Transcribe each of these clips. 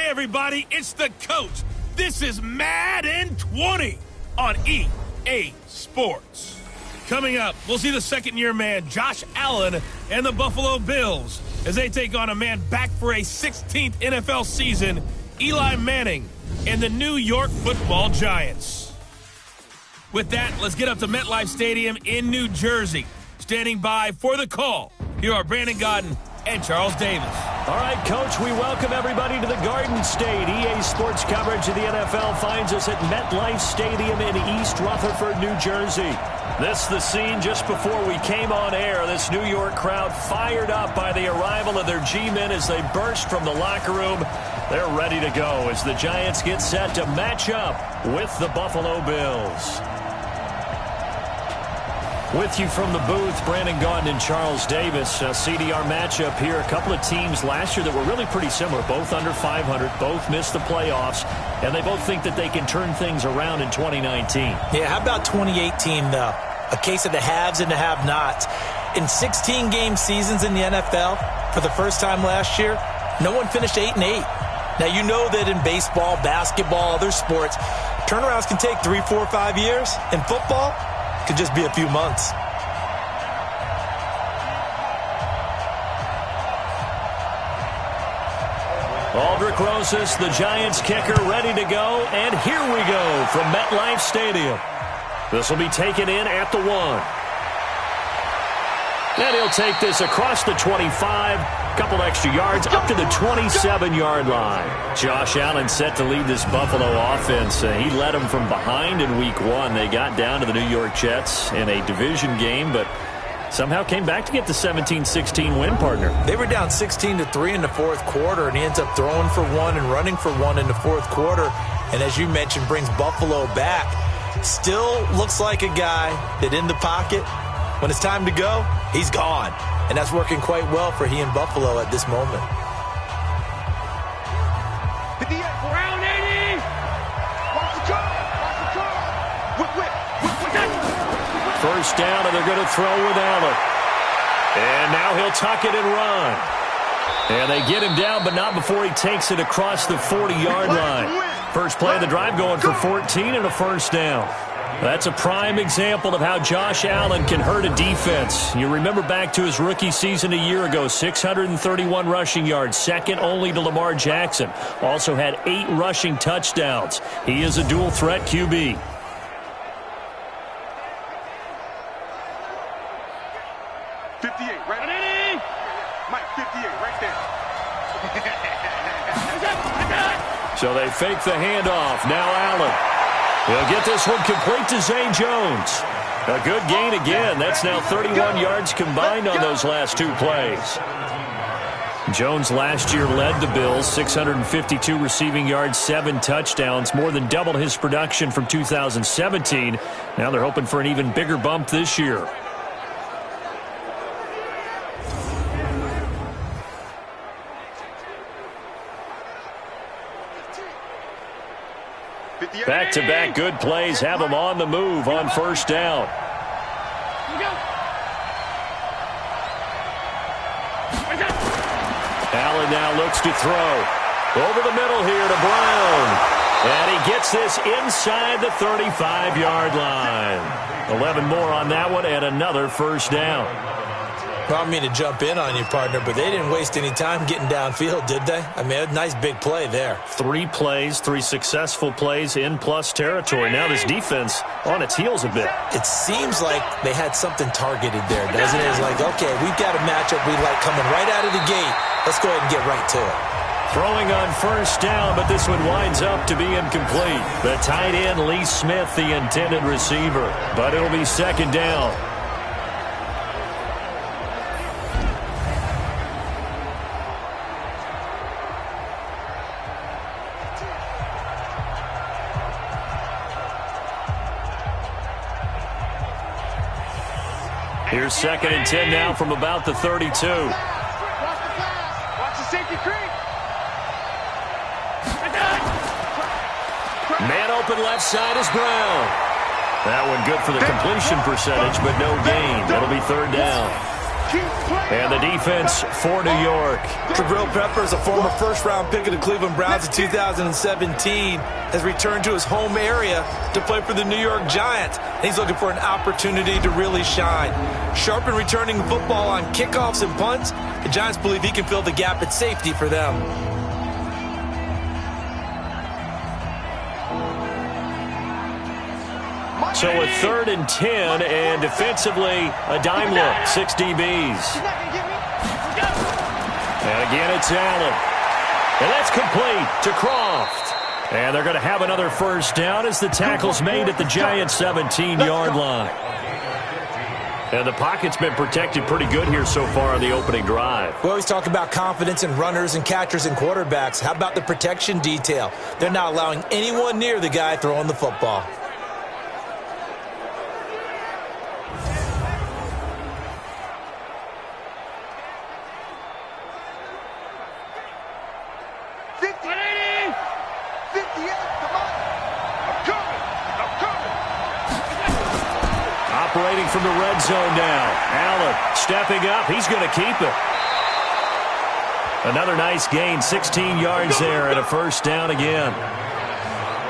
everybody, it's the coach. This is Madden 20 on EA Sports. Coming up, we'll see the second-year man Josh Allen and the Buffalo Bills as they take on a man back for a 16th NFL season, Eli Manning and the New York Football Giants. With that, let's get up to MetLife Stadium in New Jersey. Standing by for the call, here are Brandon Gaudin and Charles Davis. All right, Coach, we welcome everybody to the Garden State. EA Sports coverage of the NFL finds us at MetLife Stadium in East Rutherford, New Jersey. This is the scene just before we came on air. This New York crowd fired up by the arrival of their G-men as they burst from the locker room. They're ready to go as the Giants get set to match up with the Buffalo Bills. With you from the booth, Brandon Gaudin and Charles Davis. CDR matchup here. A couple of teams last year that were really pretty similar. Both under 500. Both missed the playoffs. And they both think that they can turn things around in 2019. Yeah, how about 2018, though? A case of the haves and the have-nots. In 16-game seasons in the NFL, for the first time last year, no one finished 8-8. Now, you know that in baseball, basketball, other sports, turnarounds can take 3, 4, 5 years. In football, could just be a few months. Aldrich Rosas, the Giants kicker, ready to go. And here we go from MetLife Stadium. This will be taken in at the 1. And he'll take this across the 25. Couple extra yards up to the 27-yard line. Josh Allen set to lead this Buffalo offense. He led them from behind in Week 1. They got down to the New York Jets in a division game, but somehow came back to get the 17-16 win, partner. They were down 16-3 in the fourth quarter, and he ends up throwing for 1 and running for 1 in the fourth quarter. And as you mentioned, brings Buffalo back. Still looks like a guy that in the pocket, when it's time to go, he's gone. And that's working quite well for he and Buffalo at this moment. Brown 80! Watch the car! Whip. First down, and they're going to throw with Allen. And now he'll tuck it and run. And they get him down, but not before he takes it across the 40-yard line. First play of the drive going for 14 and a first down. That's a prime example of how Josh Allen can hurt a defense. You remember back to his rookie season a year ago, 631 rushing yards, second only to Lamar Jackson. Also had 8 rushing touchdowns. He is a dual-threat QB. So they fake the handoff. Now Allen. He'll get this one complete to Zay Jones. A good gain again. That's now 31 yards combined on those last 2 plays. Jones last year led the Bills, 652 receiving yards, 7 touchdowns, more than doubled his production from 2017. Now they're hoping for an even bigger bump this year. Back-to-back good plays have them on the move on first down. Allen now looks to throw. Over the middle here to Brown. And he gets this inside the 35-yard line. 11 more on that one and another first down. Well, I mean to jump in on you, partner, but they didn't waste any time getting downfield, did they? I mean, a nice big play there. 3 plays, 3 successful plays in plus territory. Now this defense on its heels a bit. It seems like they had something targeted there, doesn't it? It's like, okay, we've got a matchup we like coming right out of the gate. Let's go ahead and get right to it. Throwing on first down, but this one winds up to be incomplete. The tight end, Lee Smith, the intended receiver. But it'll be second down. Here's second and 10 now from about the 32. Watch the safety creep. Man open left side is Brown. That one good for the completion percentage, but no gain. That'll be third down. And the defense for New York. Jabril Peppers, a former first-round pick of the Cleveland Browns in 2017, has returned to his home area to play for the New York Giants. He's looking for an opportunity to really shine. Sharp in returning the football on kickoffs and punts, the Giants believe he can fill the gap at safety for them. So a 3rd and 10, and defensively, a dime look, 6 DBs. And again, it's Allen. And that's complete to Croft. And they're going to have another first down as the tackle's made at the Giants' 17-yard line. And the pocket's been protected pretty good here so far on the opening drive. We always talk about confidence in runners and catchers and quarterbacks. How about the protection detail? They're not allowing anyone near the guy throwing the football. Operating from the red zone now. Allen stepping up. He's going to keep it. Another nice gain, 16 yards there, and a first down again.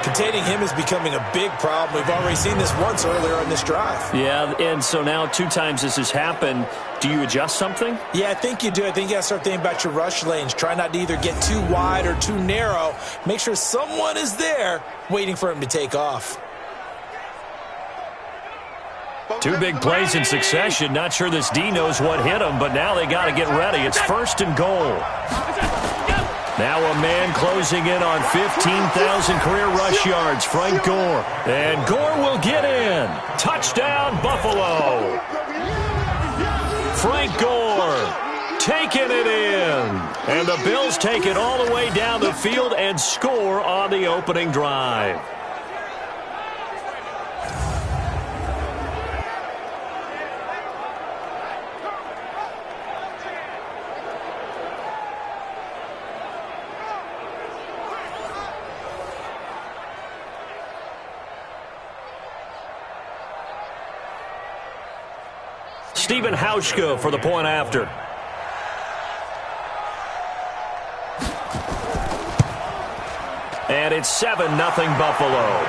Containing him is becoming a big problem. We've already seen this once earlier on this drive. Yeah, and so now 2 times this has happened. Do you adjust something? Yeah, I think you do. I think you got to start thinking about your rush lanes. Try not to either get too wide or too narrow. Make sure someone is there waiting for him to take off. 2 big plays in succession. Not sure this D knows what hit him, but now they got to get ready. It's 1st and goal. Now a man closing in on 15,000 career rush yards, Frank Gore. And Gore will get in. Touchdown, Buffalo. Frank Gore taking it in. And the Bills take it all the way down the field and score on the opening drive. Stephen Hauschka for the point after. And it's 7-0 Buffalo.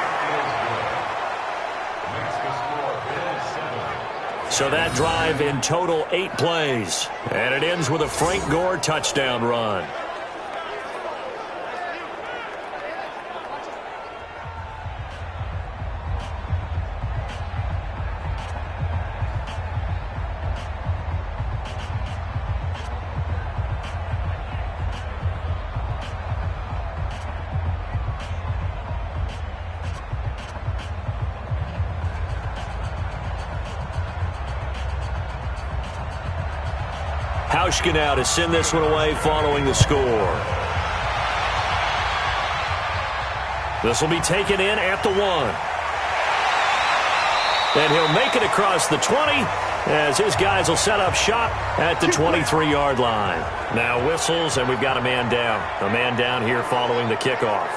So that drive in total 8 plays. And it ends with a Frank Gore touchdown run. Hauschka now to send this one away following the score. This will be taken in at the 1. And he'll make it across the 20 as his guys will set up shop at the 23-yard line. Now whistles, and we've got a man down. A man down here following the kickoff.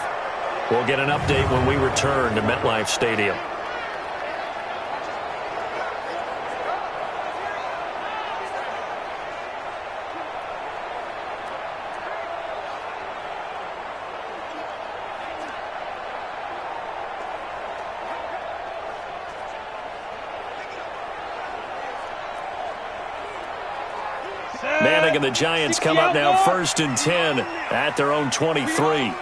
We'll get an update when we return to MetLife Stadium. Manning and the Giants come up now 1st and 10 at their own 23.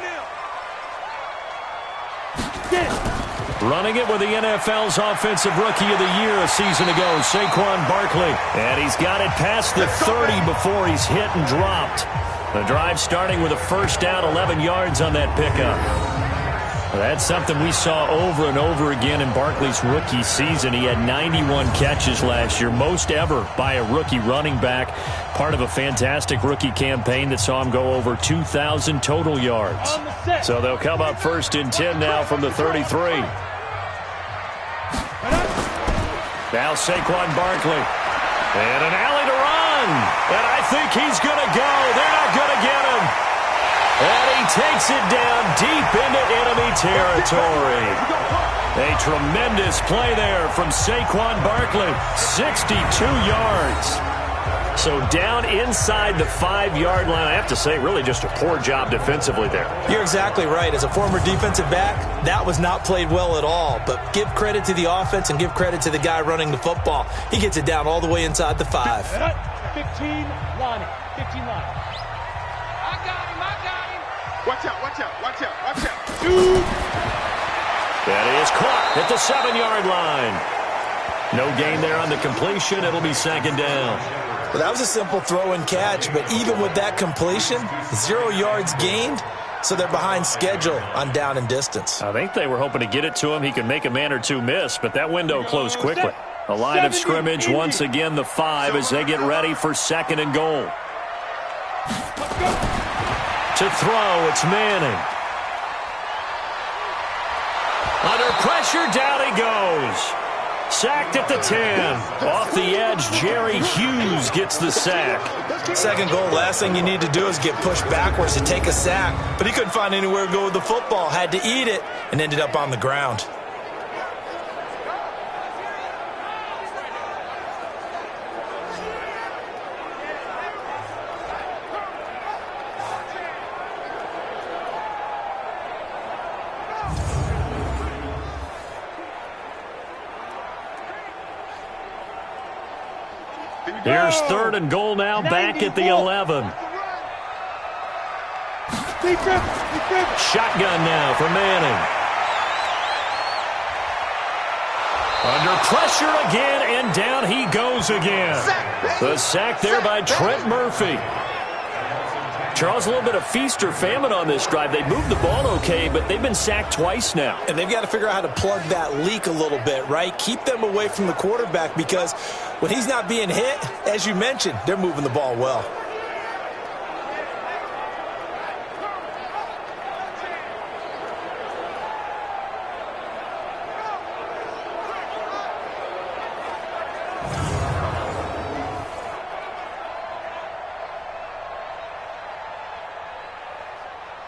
Running it with the NFL's Offensive Rookie of the Year a season ago, Saquon Barkley. And he's got it past the 30 before he's hit and dropped. The drive starting with a first down, 11 yards on that pickup. That's something we saw over and over again in Barkley's rookie season. He had 91 catches last year, most ever by a rookie running back. Part of a fantastic rookie campaign that saw him go over 2,000 total yards. So they'll come up 1st and 10 now from the 33. Now Saquon Barkley. And an alley to run. And I think he's going to go. They're not going to get him. And he takes it down deep into enemy territory. A tremendous play there from Saquon Barkley. 62 yards. So down inside the 5-yard line. I have to say, really just a poor job defensively there. You're exactly right. As a former defensive back, that was not played well at all. But give credit to the offense and give credit to the guy running the football. He gets it down all the way inside the 5. 15 line. 15 line. I got him. Watch out. Dude. That is caught at the 7-yard line. No gain there on the completion. It'll be second down. Well, that was a simple throw and catch, but even with that completion, 0 yards gained, so they're behind schedule on down and distance. I think they were hoping to get it to him. He could make a man or two miss, but that window closed quickly. A line of scrimmage, once again the 5 as they get ready for second and goal. To throw, it's Manning. Under pressure, down he goes. Sacked at the 10. Off the edge, Jerry Hughes gets the sack. Second goal, last thing you need to do is get pushed backwards to take a sack. But he couldn't find anywhere to go with the football. Had to eat it and ended up on the ground. Here's third and goal now, back at the 11. Shotgun now for Manning. Under pressure again, and down he goes again. The sack there by Trent Murphy. Charles, a little bit of feast or famine on this drive. They moved the ball okay, but they've been sacked twice now. And they've got to figure out how to plug that leak a little bit, right? Keep them away from the quarterback, because when he's not being hit, as you mentioned, they're moving the ball well.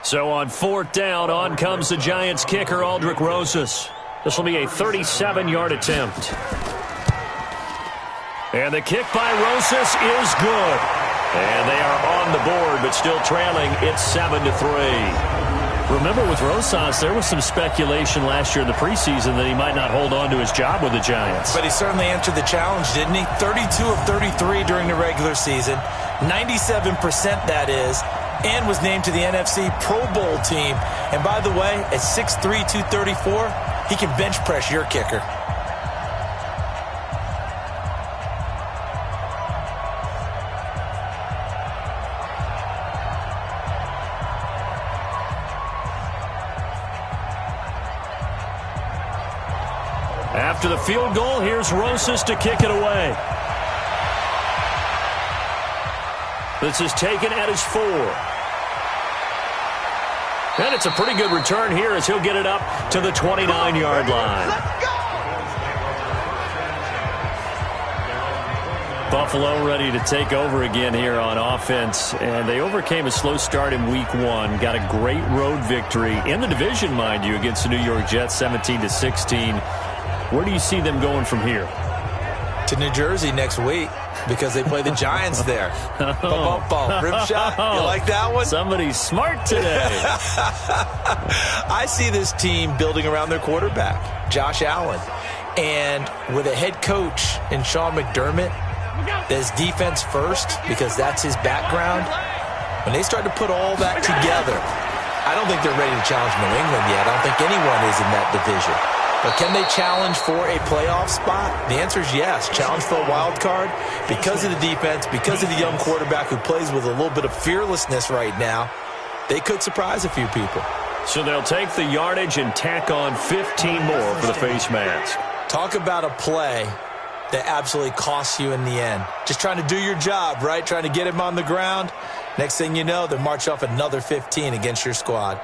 So on fourth down, on comes the Giants kicker, Aldrick Rosas. This will be a 37-yard attempt. And the kick by Rosas is good. And they are on the board, but still trailing. It's 7-3. Remember, with Rosas, there was some speculation last year in the preseason that he might not hold on to his job with the Giants. But he certainly answered the challenge, didn't he? 32 of 33 during the regular season. 97% that is. And was named to the NFC Pro Bowl team. And by the way, at 6'3", 234, he can bench press your kicker. After the field goal, here's Rosas to kick it away. This is taken at his 4. And it's a pretty good return here as he'll get it up to the 29-yard line. Buffalo ready to take over again here on offense. And they overcame a slow start in week 1. Got a great road victory in the division, mind you, against the New York Jets, 17-16. Where do you see them going from here? To New Jersey next week, because they play the Giants there. Rim shot. You like that one? Somebody's smart today. I see this team building around their quarterback, Josh Allen. And with a head coach in Sean McDermott that's defense first, because that's his background, when they start to put all that together, I don't think they're ready to challenge New England yet. I don't think anyone is in that division. But can they challenge for a playoff spot? The answer is yes. Challenge for a wild card because of the defense, because of the young quarterback who plays with a little bit of fearlessness right now. They could surprise a few people. So they'll take the yardage and tack on 15 more for the face mask. Talk about a play that absolutely costs you in the end. Just trying to do your job, right? Trying to get him on the ground. Next thing you know, they march off another 15 against your squad.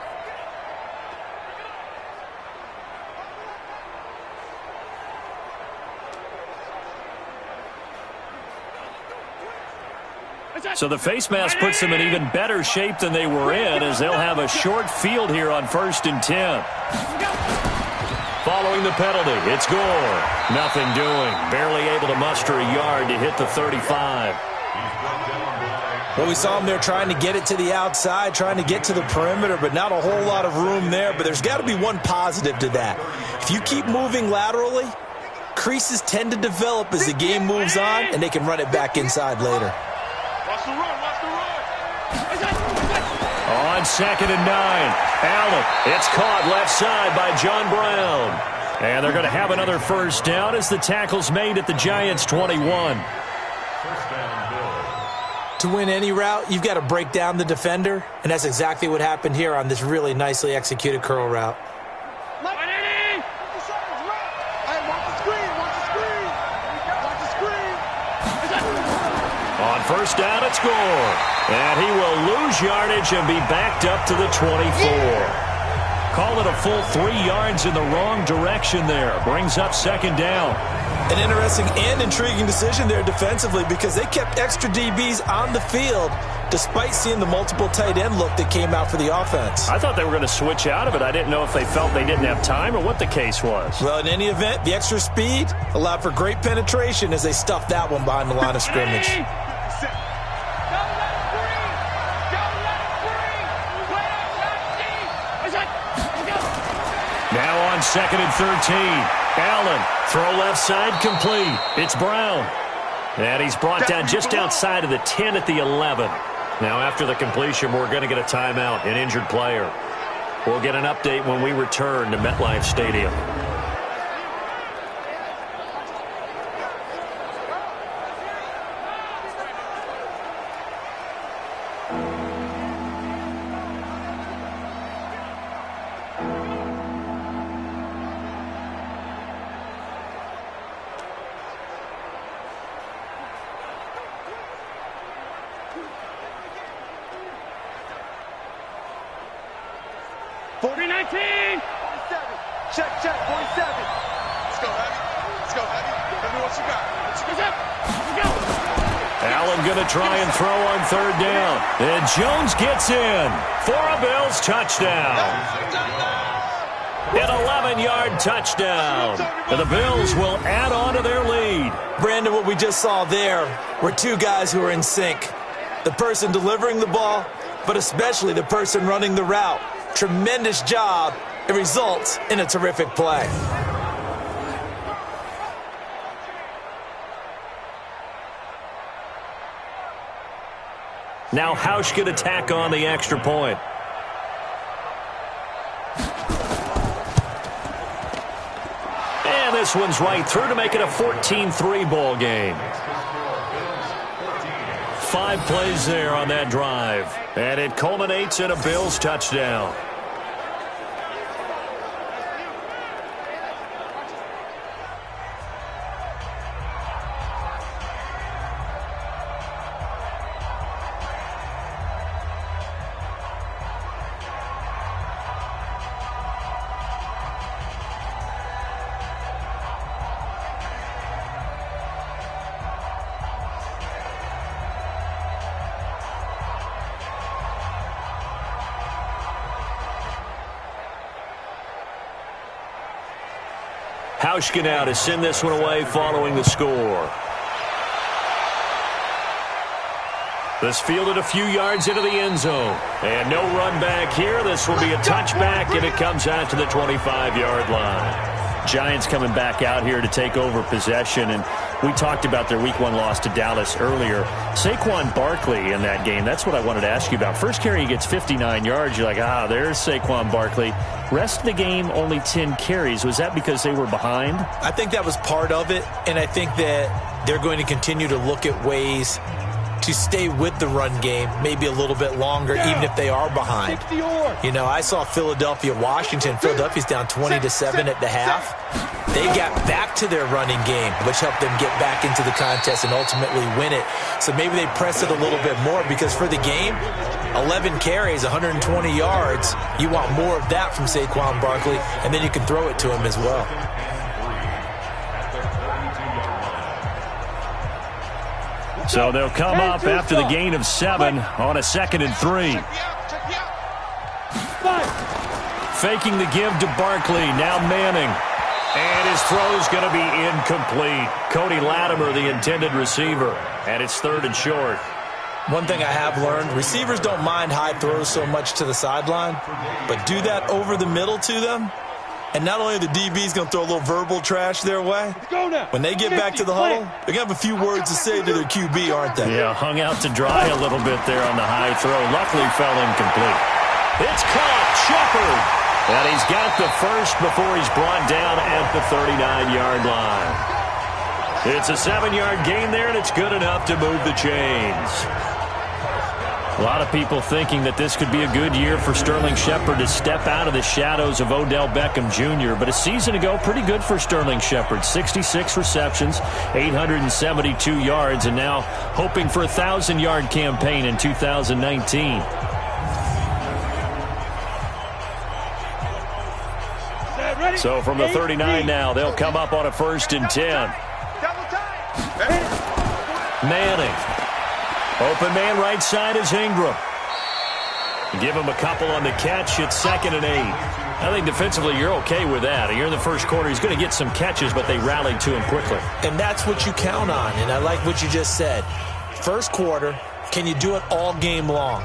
So the face mask puts them in even better shape than they were in, as they'll have a short field here on 1st and 10. Following the penalty, it's Gore. Nothing doing. Barely able to muster a yard to hit the 35. Well, we saw him there trying to get it to the outside, trying to get to the perimeter, but not a whole lot of room there. But there's got to be one positive to that. If you keep moving laterally, creases tend to develop as the game moves on, and they can run it back inside later. Watch the run, watch the run. On 2nd and 9, Allen. It's caught left side by John Brown. And they're going to have another first down as the tackle's made at the Giants' 21. To win any route, you've got to break down the defender, and that's exactly what happened here on this really nicely executed curl route. On first down, it's Gore. And he will lose yardage and be backed up to the 24. Call it a full 3 yards in the wrong direction there. Brings up 2nd down. An interesting and intriguing decision there defensively because they kept extra DBs on the field despite seeing the multiple tight end look that came out for the offense. I thought they were going to switch out of it. I didn't know if they felt they didn't have time or what the case was. Well, in any event, the extra speed allowed for great penetration as they stuffed that one behind the line of scrimmage. Now on 2nd and 13. Allen, throw left side, complete. It's Brown. And he's brought down just outside of the 10 at the 11. Now after the completion, we're going to get a timeout, an injured player. We'll get an update when we return to MetLife Stadium. Check, 47. Let's go, Heavy. Let's go, Heavy. Let me what you got. Let's go. Allen going to try and throw on 3rd down. And Jones gets in for a Bills touchdown. An 11-yard touchdown. And the Bills will add on to their lead. Brandon, what we just saw there were two guys who are in sync. The person delivering the ball, but especially the person running the route. Tremendous job. It results in a terrific play. Now Hausch can attack on the extra point. And this one's right through to make it a 14-3 ball game. 5 plays there on that drive. And it culminates in a Bills touchdown. Hauschka now to send this one away following the score. This fielded a few yards into the end zone. And no run back here. This will be a touchback, and it comes out to the 25-yard line. Giants coming back out here to take over possession, and we talked about their Week 1 loss to Dallas earlier. Saquon Barkley in that game, that's what I wanted to ask you about. First carry, he gets 59 yards. You're like, there's Saquon Barkley. Rest of the game, only 10 carries. Was that because they were behind? I think that was part of it, and I think that they're going to continue to look at ways to stay with the run game maybe a little bit longer, even if they are behind. You know, I saw Philadelphia-Washington. Philadelphia's down 20-7 at the half. They got back to their running game, which helped them get back into the contest and ultimately win it. So maybe they press it a little bit more because for the game, 11 carries, 120 yards. You want more of that from Saquon Barkley, and then you can throw it to him as well. So they'll come up after the gain of 7 on a 2nd and 3. Faking the give to Barkley, now Manning. And his throw's going to be incomplete. Cody Latimer, the intended receiver. and it's 3rd and short. One thing I have learned, receivers don't mind high throws so much to the sideline, but do that over the middle to them, and not only are the DBs going to throw a little verbal trash their way, when they get back to the huddle, they're going to have a few words to say to their QB, aren't they? Yeah, hung out to dry a little bit there on the high throw. Luckily fell incomplete. It's caught, Shepard. And he's got the first before he's brought down at the 39-yard line. It's a 7-yard gain there, and it's good enough to move the chains. A lot of people thinking that this could be a good year for Sterling Shepard to step out of the shadows of Odell Beckham Jr. But a season ago, pretty good for Sterling Shepard. 66 receptions, 872 yards, and now hoping for a 1,000-yard campaign in 2019. So from the 39 now, they'll come up on a 1st and 10. Manning. Open man right side is Ingram. Give him a couple on the catch. It's 2nd and 8. I think defensively you're okay with that. Here in the first quarter, he's going to get some catches, but they rallied to him quickly. And that's what you count on, and I like what you just said. First quarter, can you do it all game long?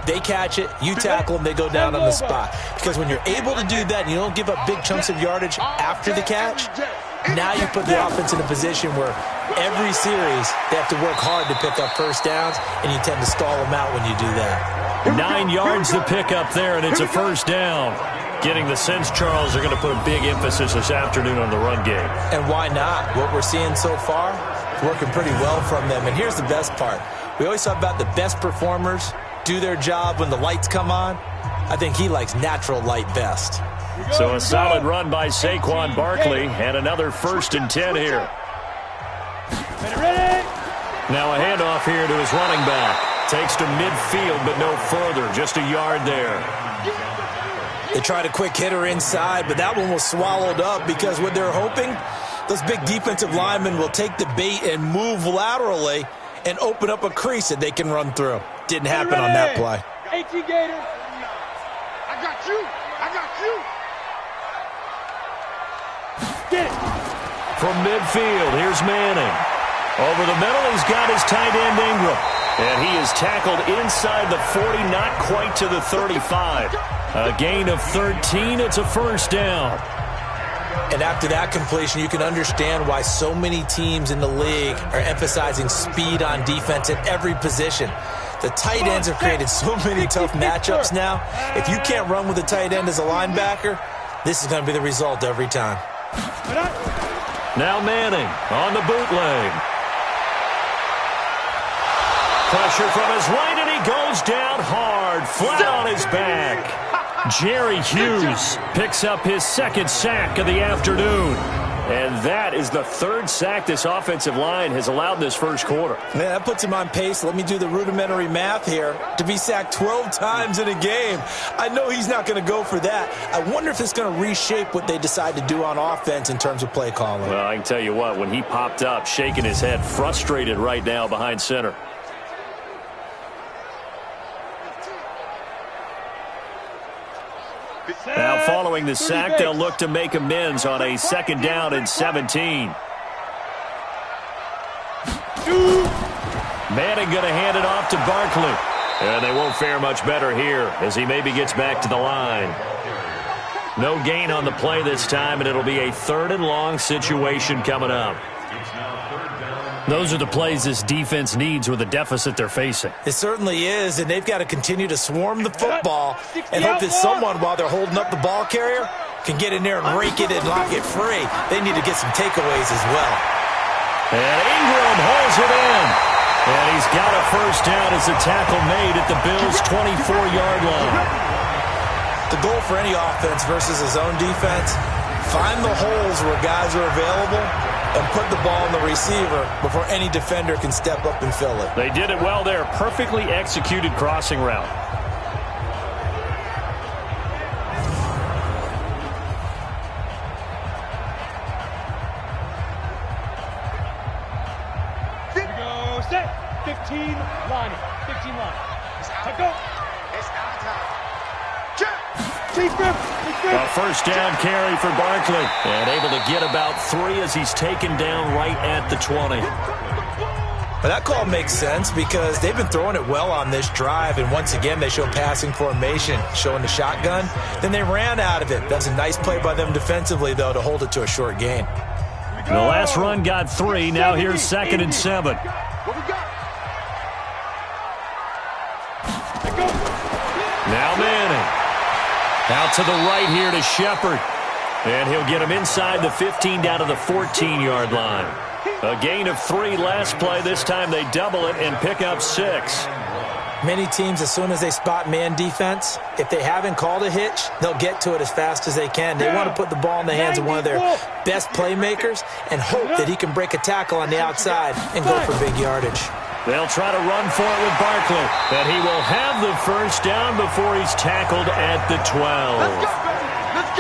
They catch it, you tackle them, they go down on the spot. Because when you're able to do that and you don't give up big chunks of yardage after the catch, now you put the offense in a position where every series they have to work hard to pick up first downs, and you tend to stall them out when you do that. 9 yards to pick up there, and it's a first down. Getting the sense, Charles, are going to put a big emphasis this afternoon on the run game. And why not? What we're seeing so far is working pretty well from them. And here's the best part. We always talk about the best performers do their job when the lights come on. I think he likes natural light best. So a solid run by Saquon Barkley, and another 1st and 10 here. Now a handoff here to his running back. Takes to midfield, but no further. Just a yard there. They tried a quick hitter inside, but that one was swallowed up because what they're hoping, those big defensive linemen will take the bait and move laterally and open up a crease that they can run through. Didn't happen on that play. 18 Gator. I got you. I got you. Get it. From midfield, here's Manning. Over the middle, he's got his tight end Ingram. And he is tackled inside the 40, not quite to the 35. A gain of 13, it's a first down. And after that completion, you can understand why so many teams in the league are emphasizing speed on defense at every position. The tight ends have created so many tough matchups now. If you can't run with a tight end as a linebacker, this is going to be the result every time. Now Manning on the bootleg. Pressure from his right, and he goes down hard, flat on his back. Jerry Hughes picks up his 2nd sack of the afternoon. And that is the 3rd sack this offensive line has allowed this first quarter. Man, that puts him on pace. Let me do the rudimentary math here. To be sacked 12 times in a game. I know he's not going to go for that. I wonder if it's going to reshape what they decide to do on offense in terms of play calling. Well, I can tell you what, when he popped up, shaking his head, frustrated right now behind center. Now following the sack, they'll look to make amends on a 2nd down and 17. Manning going to hand it off to Barkley. And they won't fare much better here as he maybe gets back to the line. No gain on the play this time, and it'll be a 3rd and long situation coming up. Those are the plays this defense needs with the deficit they're facing. It certainly is, and they've got to continue to swarm the football and hope that someone, while they're holding up the ball carrier, can get in there and rake it and lock it free. They need to get some takeaways as well. And Ingram holds it in. And he's got a first down as a tackle made at the Bills' 24-yard line. The goal for any offense versus a zone defense, find the holes where guys are available and put the ball in the receiver before any defender can step up and fill it. They did it well there. Perfectly executed crossing route. Here we go. Set. 15 line. 15 line. Let's go. It's our time. Check. A first down carry for Barkley. And able to get about 3 as he's taken down right at the 20. Well, that call makes sense because they've been throwing it well on this drive, and once again, they show passing formation, showing the shotgun. Then they ran out of it. That was a nice play by them defensively, though, to hold it to a short gain. The last run got 3. Now here's 2nd and 7. Now Manning. Out to the right here to Shepard. And he'll get him inside the 15 down to the 14-yard line. A gain of 3 last play. This time they double it and pick up 6. Many teams, as soon as they spot man defense, if they haven't called a hitch, they'll get to it as fast as they can. They want to put the ball in the hands of one of their best playmakers and hope that he can break a tackle on the outside and go for big yardage. They'll try to run for it with Barkley. And he will have the first down before he's tackled at the 12.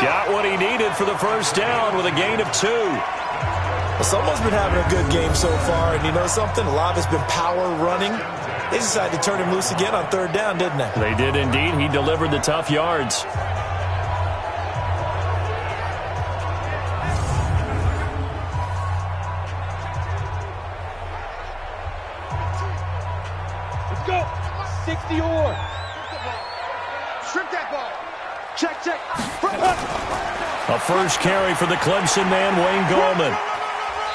Got what he needed for the first down with a gain of 2. Well, someone's been having a good game so far, and you know something? A lot of it's been power running. They decided to turn him loose again on 3rd down, didn't they? They did indeed. He delivered the tough yards. Let's go. 60 or. Strip that ball. Check. A first carry for the Clemson man, Wayne Gallman.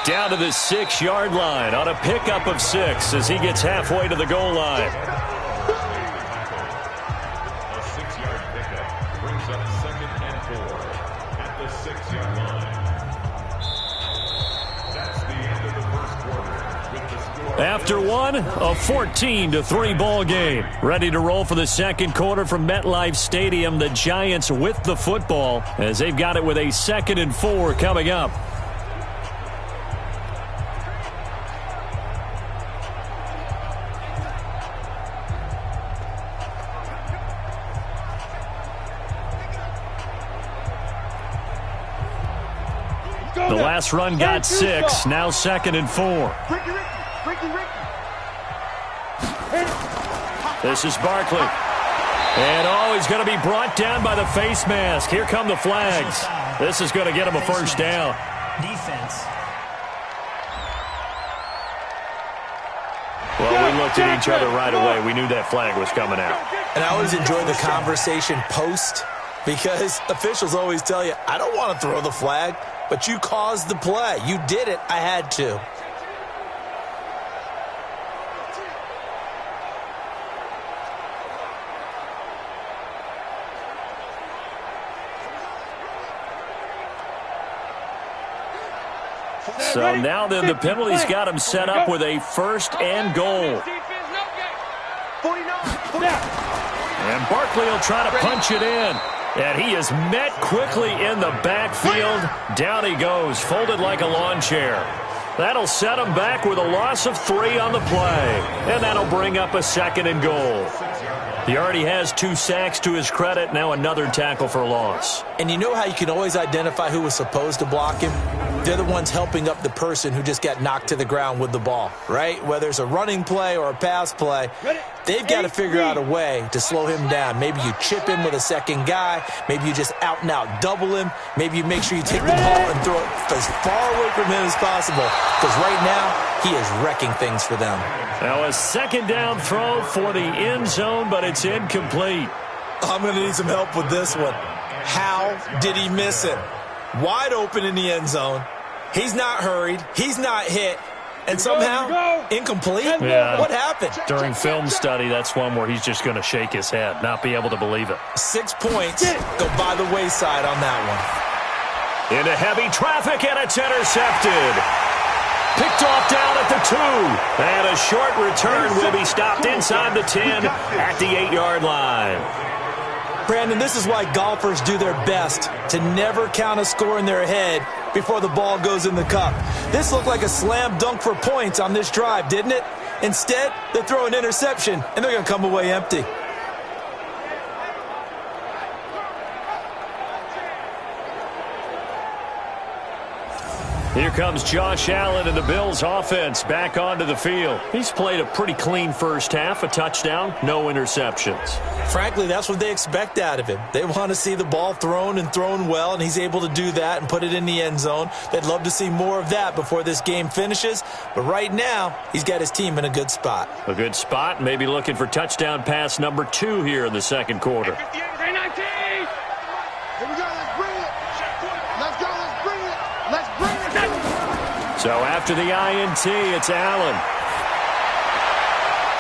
Down to the 6-yard line on a pickup of 6 as he gets halfway to the goal line. A 6-yard pickup brings up 2nd and 4 at the 6-yard line. That's the end of the first quarter with the score. After one, a 14-3 ball game. Ready to roll for the second quarter from MetLife Stadium. The Giants with the football as they've got it with a 2nd and 4 coming up. The last run got 6, now 2nd and 4. This is Barkley. And, he's going to be brought down by the face mask. Here come the flags. This is going to get him a first down. Defense. Well, we looked at each other right away. We knew that flag was coming out. And I always enjoy the conversation post because officials always tell you, I don't want to throw the flag. But you caused the play. You did it. I had to. So now then the penalty's got him set up with a 1st and goal. And Barkley will try to punch it in. And he is met quickly in the backfield. Down he goes, folded like a lawn chair. That'll set him back with a loss of 3 on the play. And that'll bring up a 2nd and goal. He already has 2 sacks to his credit. Now another tackle for loss. And you know how you can always identify who was supposed to block him? They're the ones helping up the person who just got knocked to the ground with the ball, right? Whether it's a running play or a pass play, they've got to figure out a way to slow him down. Maybe you chip him with a second guy. Maybe you just out and out double him. Maybe you make sure you take the ball and throw it as far away from him as possible. Because right now, he is wrecking things for them. Now a 2nd down throw for the end zone, but it's incomplete. I'm going to need some help with this one. How did he miss it? Wide open in the end zone. He's not hurried. He's not hit. And somehow, incomplete? Yeah. What happened? During film study, that's one where he's just going to shake his head, not be able to believe it. 6 points go by the wayside on that one. Into heavy traffic, and it's intercepted. Picked off down at the 2. And a short return will be stopped inside the 10 at the 8-yard line. Brandon, this is why golfers do their best to never count a score in their head before the ball goes in the cup. This looked like a slam dunk for points on this drive, didn't it? Instead, they throw an interception, and they're going to come away empty. Here comes Josh Allen and the Bills offense back onto the field. He's played a pretty clean first half, a touchdown, no interceptions. Frankly, that's what they expect out of him. They want to see the ball thrown and thrown well, and he's able to do that and put it in the end zone. They'd love to see more of that before this game finishes, but right now, he's got his team in a good spot. A good spot, maybe looking for touchdown pass number 2 here in the second quarter. Here we go, let's bring it. Let's go, let's bring it. Let's bring it. So after the INT, it's Allen.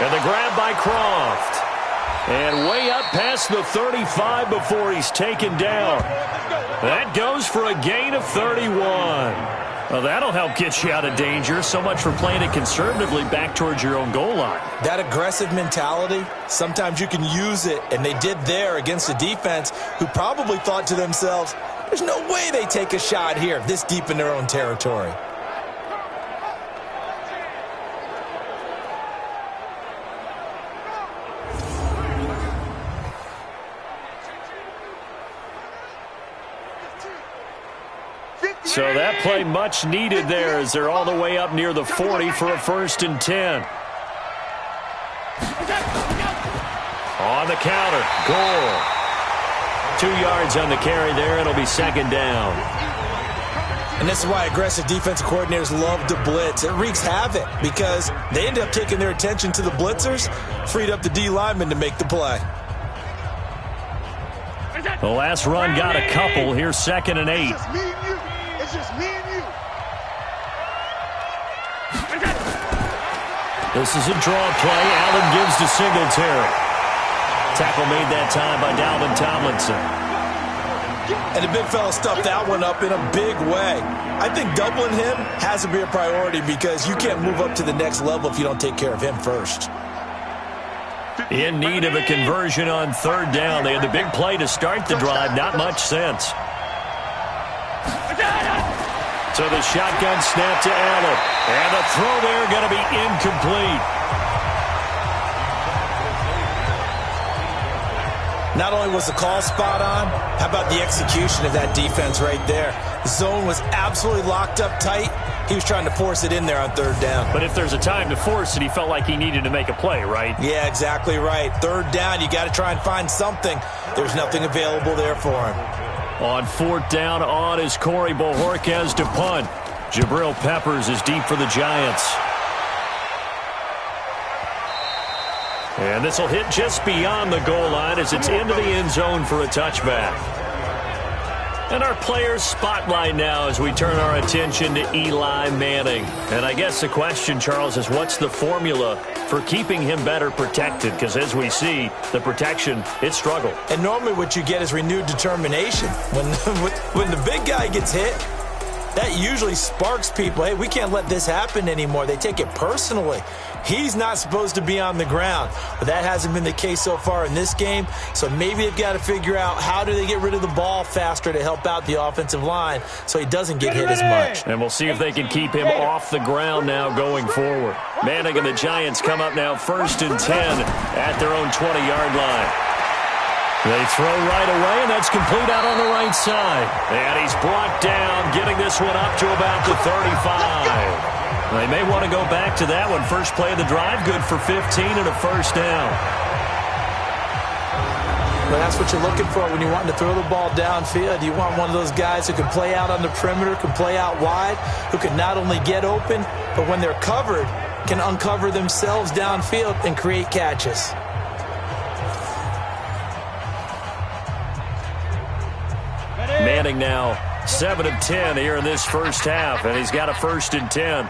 And the grab by Croft. And way up past the 35 before he's taken down. That goes for a gain of 31. Well, that'll help get you out of danger. So much for playing it conservatively back towards your own goal line. That aggressive mentality, sometimes you can use it, and they did there against a defense who probably thought to themselves, there's no way they take a shot here this deep in their own territory. So that play much needed there as they're all the way up near the 40 for a 1st and 10. On the counter, goal. 2 yards on the carry there. It'll be 2nd down. And this is why aggressive defensive coordinators love to blitz. It wreaks havoc because they end up taking their attention to the blitzers, freed up the D lineman to make the play. The last run got a couple. Here's 2nd and 8. It's just me and you. This is a draw play. Allen gives to Singletary. Tackle made that time by Dalvin Tomlinson. And the big fella stuffed that one up in a big way. I think doubling him has to be a priority because you can't move up to the next level if you don't take care of him first. In need of a conversion on 3rd down. They had the big play to start the drive. Not much sense. So the shotgun snap to Allen. And the throw there going to be incomplete. Not only was the call spot on, how about the execution of that defense right there? The zone was absolutely locked up tight. He was trying to force it in there on 3rd down. But if there's a time to force it, he felt like he needed to make a play, right? Yeah, exactly right. 3rd down, you got to try and find something. There's nothing available there for him. On 4th down, on is Corey Bojorquez to punt. Jabril Peppers is deep for the Giants. And this will hit just beyond the goal line as it's into the end zone for a touchback. And our players spotlight now as we turn our attention to Eli Manning. And I guess the question, Charles, is what's the formula for keeping him better protected? Because as we see, the protection, it struggled. And normally what you get is renewed determination. When the big guy gets hit, that usually sparks people. Hey, we can't let this happen anymore. They take it personally. He's not supposed to be on the ground, but that hasn't been the case so far in this game. So maybe they've got to figure out how do they get rid of the ball faster to help out the offensive line so he doesn't get hit as much. And we'll see if they can keep him off the ground now going forward. Manning and the Giants come up now 1st and 10 at their own 20-yard line. They throw right away, and that's complete out on the right side. And he's brought down, getting this one up to about the 35. They may want to go back to that one. First play of the drive, good for 15 and a 1st down. Well, that's what you're looking for when you want to throw the ball downfield. You want one of those guys who can play out on the perimeter, can play out wide, who can not only get open, but when they're covered, can uncover themselves downfield and create catches. Manning now 7 of 10 here in this first half, and he's got a 1st and 10.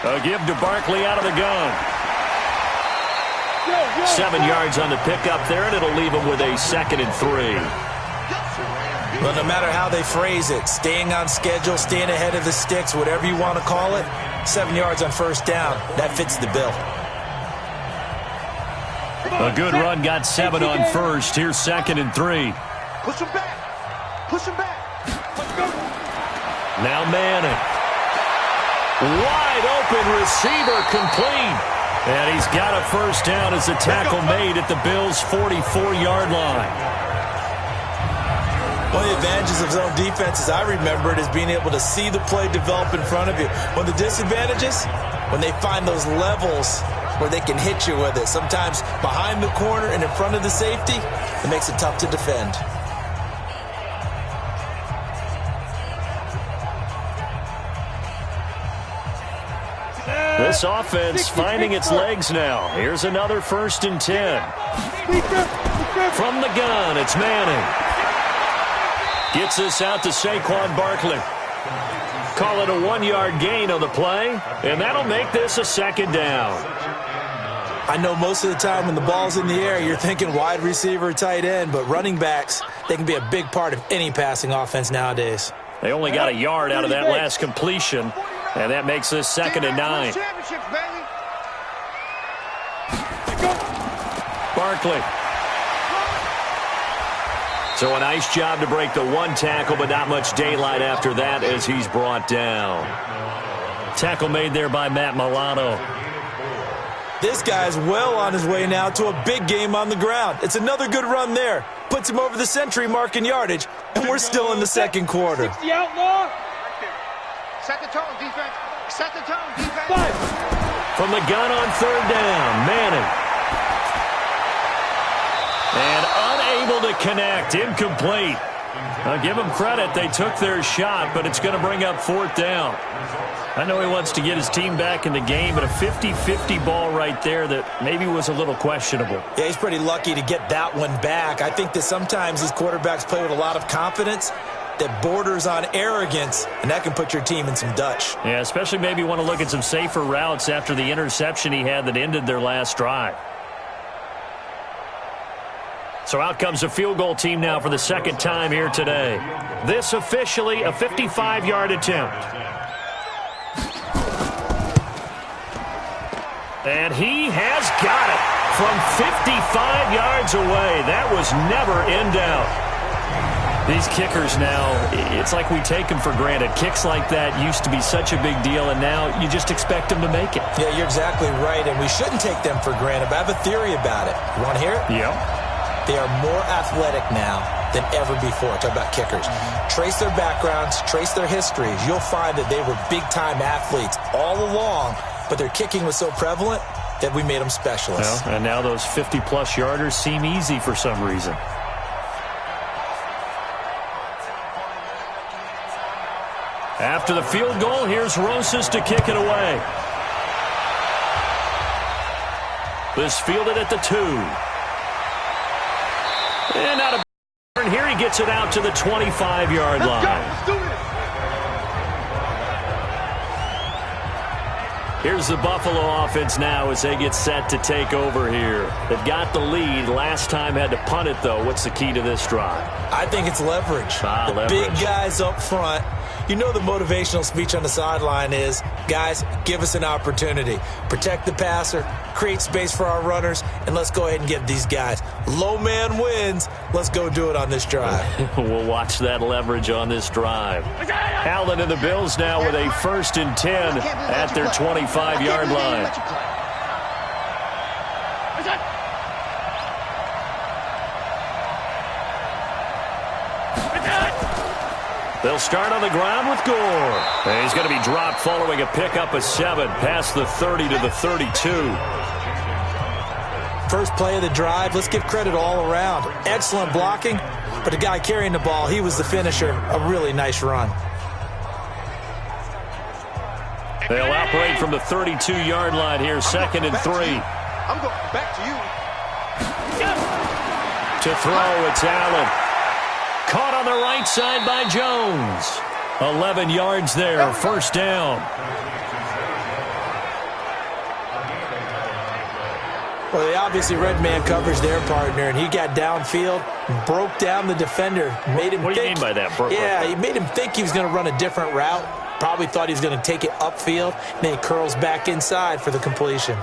A give to Barkley out of the gun. 7 yards on the pickup there, and it'll leave him with a 2nd and 3. Well, no matter how they phrase it, staying on schedule, staying ahead of the sticks, whatever you want to call it, 7 yards on 1st down, that fits the bill. A good run, got 7 on 1st. Here's 2nd and 3. Push him back. Push him back. Let's go. Now Manning. Wide open receiver complete. And he's got a 1st down as the tackle made at the Bills' 44-yard line. One of the advantages of zone defense, as I remember it, is being able to see the play develop in front of you. One of the disadvantages, when they find those levels where they can hit you with it, sometimes behind the corner and in front of the safety, it makes it tough to defend. This offense finding its legs now. Here's another 1st and 10. From the gun, it's Manning. Gets this out to Saquon Barkley. Call it a 1-yard gain on the play, and that'll make this a 2nd down. I know most of the time when the ball's in the air, you're thinking wide receiver, tight end, but running backs, they can be a big part of any passing offense nowadays. They only got a yard out of that last completion, and that makes this 2nd and 9. Barkley. So a nice job to break the 1 tackle, but not much daylight after that as he's brought down. Tackle made there by Matt Milano. This guy's well on his way now to a big game on the ground. It's another good run there. Puts him over the century mark in yardage, and we're still in the 2nd quarter. 60 outlaw. Set the tone, defense. Set the tone, defense. From the gun on 3rd down, Manning. And unable to connect, incomplete. I'll give them credit, they took their shot, but it's going to bring up 4th down. I know he wants to get his team back in the game, but a 50-50 ball right there that maybe was a little questionable. Yeah, he's pretty lucky to get that one back. I think that sometimes these quarterbacks play with a lot of confidence that borders on arrogance, and that can put your team in some Dutch. Yeah, especially maybe want to look at some safer routes after the interception he had that ended their last drive. So out comes a field goal team now for the 2nd time here today. This officially a 55-yard attempt. And he has got it from 55 yards away. That was never in doubt. These kickers now, it's like we take them for granted. Kicks like that used to be such a big deal, and now you just expect them to make it. Yeah, you're exactly right, and we shouldn't take them for granted, but I have a theory about it. You want to hear it? Yeah. They are more athletic now than ever before. Talk about kickers. Trace their backgrounds, trace their histories. You'll find that they were big-time athletes all along, but their kicking was so prevalent that we made them specialists. Well, and now those 50-plus yarders seem easy for some reason. After the field goal, here's Rosas to kick it away. This fielded at the 2. And out of and here he gets it out to the 25-yard line. Here's the Buffalo offense now as they get set to take over here. They've got the lead. Last time had to punt it, though. What's the key to this drive? I think it's leverage. Leverage. Big guys up front. You know the motivational speech on the sideline is, guys, give us an opportunity. Protect the passer, create space for our runners, and let's go ahead and get these guys. Low man wins. Let's go do it on this drive. We'll watch that leverage on this drive. Allen and the Bills now with a 1st and 10 at their 25-yard line. They'll start on the ground with Gore. And he's going to be dropped following a pickup of 7 past the 30 to the 32. First play of the drive, let's give credit all around. Excellent blocking, but the guy carrying the ball, he was the finisher. A really nice run. They'll operate from the 32-yard line here, 2nd and 3. I'm going back to you. To throw, it's Allen. Caught on the right side by Jones. 11 yards there, 1st down. Well, they obviously red man coverage their partner, and he got downfield, broke down the defender, made him What do you mean by that? He made him think he was going to run a different route. Probably thought he was going to take it upfield, and then he curls back inside for the completion.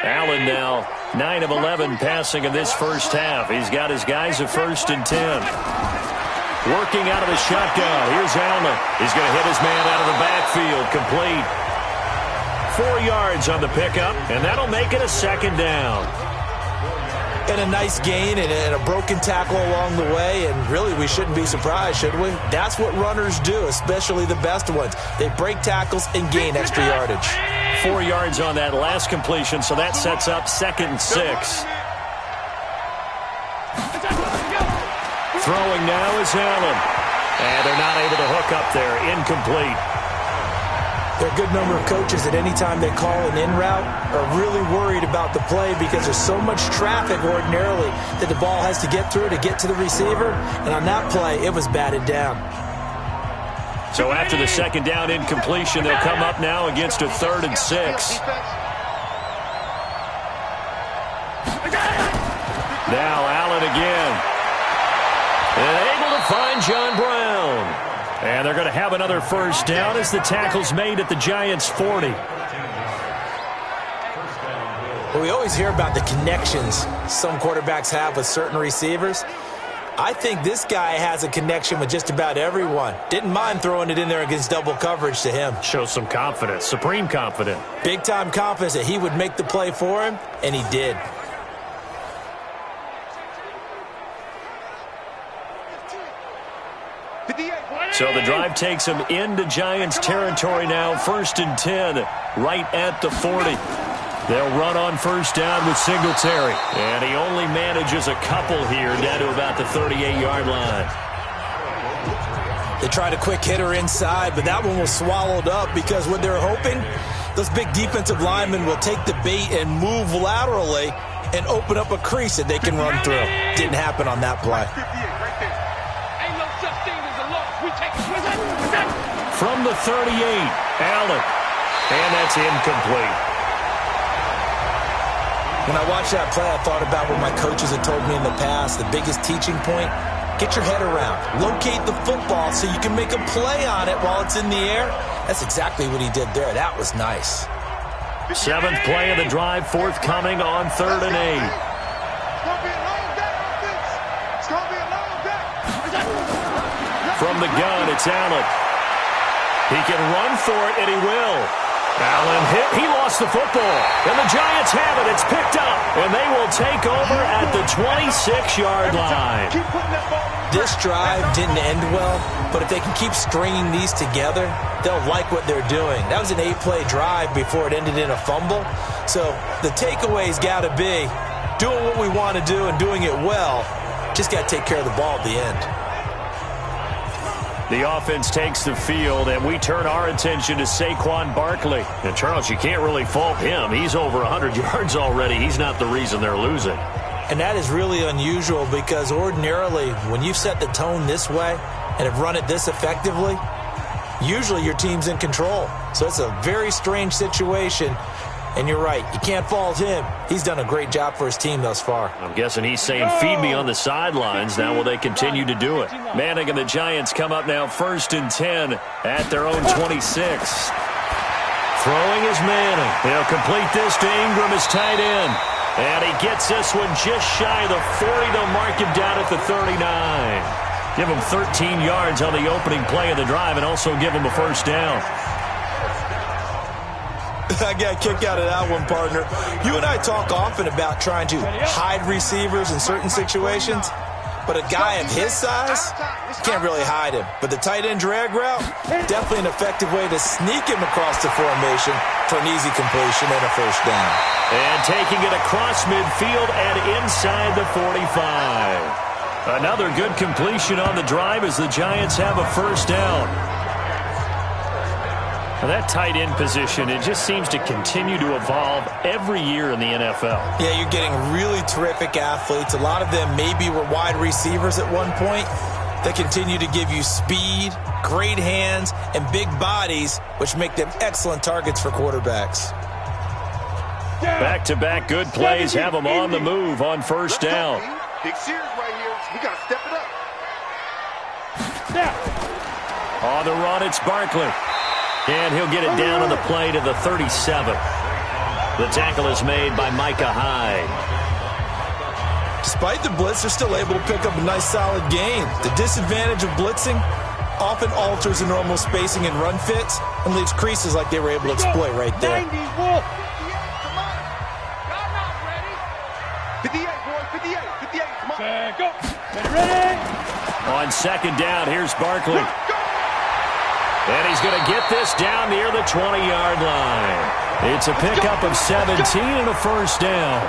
Allen now 9 of 11 passing in this first half. He's got his guys a 1st and 10. Working out of the shotgun. Here's Allen. He's going to hit his man out of the backfield. Complete. 4 yards on the pickup, and that'll make it a second down. And a nice gain and a broken tackle along the way, and really we shouldn't be surprised, should we? That's what runners do, especially the best ones. They break tackles and gain extra yardage. 4 yards on that last completion, so that sets up 2nd and 6. Throwing now is Allen. And they're not able to hook up there. Incomplete. There are a good number of coaches that any time they call an in route are really worried about the play because there's so much traffic ordinarily that the ball has to get through to get to the receiver. And on that play, it was batted down. So after the 2nd down incompletion, they'll come up now against a 3rd and 6. Now Allen again. And able to find John Brown. And they're going to have another first down as the tackle's made at the Giants' 40. Well, we always hear about the connections some quarterbacks have with certain receivers. I think this guy has a connection with just about everyone. Didn't mind throwing it in there against double coverage to him. Shows some confidence, supreme confidence. Big-time confidence that he would make the play for him, and he did. So the drive takes him into Giants territory now, 1st and 10, right at the 40. They'll run on first down with Singletary. And he only manages a couple here down to about the 38-yard line. They tried a quick hitter inside, but that one was swallowed up because what they're hoping, those big defensive linemen will take the bait and move laterally and open up a crease that they can run through. Didn't happen on that play. From the 38, Allen. And that's incomplete. When I watched that play, I thought about what my coaches had told me in the past. The biggest teaching point, get your head around. Locate the football so you can make a play on it while it's in the air. That's exactly what he did there. That was nice. 7th play of the drive, forthcoming on 3rd and 8. From the gun, it's Allen. He can run for it, and he will. Allen hit. He lost the football. And the Giants have it. It's picked up. And they will take over at the 26-yard line. This drive didn't end well, but if they can keep stringing these together, they'll like what they're doing. That was an 8-play drive before it ended in a fumble. So the takeaway's got to be doing what we want to do and doing it well. Just got to take care of the ball at the end. The offense takes the field, and we turn our attention to Saquon Barkley. And, Charles, you can't really fault him. He's over 100 yards already. He's not the reason they're losing. And that is really unusual because ordinarily when you set the tone this way and have run it this effectively, usually your team's in control. So it's a very strange situation. And you're right, you can't fault him. He's done a great job for his team thus far. I'm guessing he's saying, feed me on the sidelines. Now will they continue to do it? Manning and the Giants come up now 1st and 10 at their own 26. Throwing is Manning. He'll complete this to Ingram as tight end. And he gets this one just shy of the 40. They'll mark him down at the 39. Give him 13 yards on the opening play of the drive and also give him a first down. I got a kick out of that one, partner. You and I talk often about trying to hide receivers in certain situations, but a guy of his size can't really hide him. But the tight end drag route, definitely an effective way to sneak him across the formation for an easy completion and a first down. And taking it across midfield and inside the 45. Another good completion on the drive as the Giants have a first down. Now that tight end position, it just seems to continue to evolve every year in the NFL. Yeah, you're getting really terrific athletes. A lot of them maybe were wide receivers at one point. They continue to give you speed, great hands, and big bodies, which make them excellent targets for quarterbacks. Back-to-back good plays have them on the move on first down. Big series right here. We got to step it up. On the run, it's Barkley. And he'll get it down on the play to the 37. The tackle is made by Micah Hyde. Despite the blitz, they're still able to pick up a nice solid gain. The disadvantage of blitzing, often alters the normal spacing and run fits and leaves creases like they were able to exploit right there. 90, Wolf. 58, come on. Y'all not ready. 58, boys, 58, come on. Go. Ready? On second down, here's Barkley. And he's going to get this down near the 20-yard line. It's a pickup of 17 and a first down.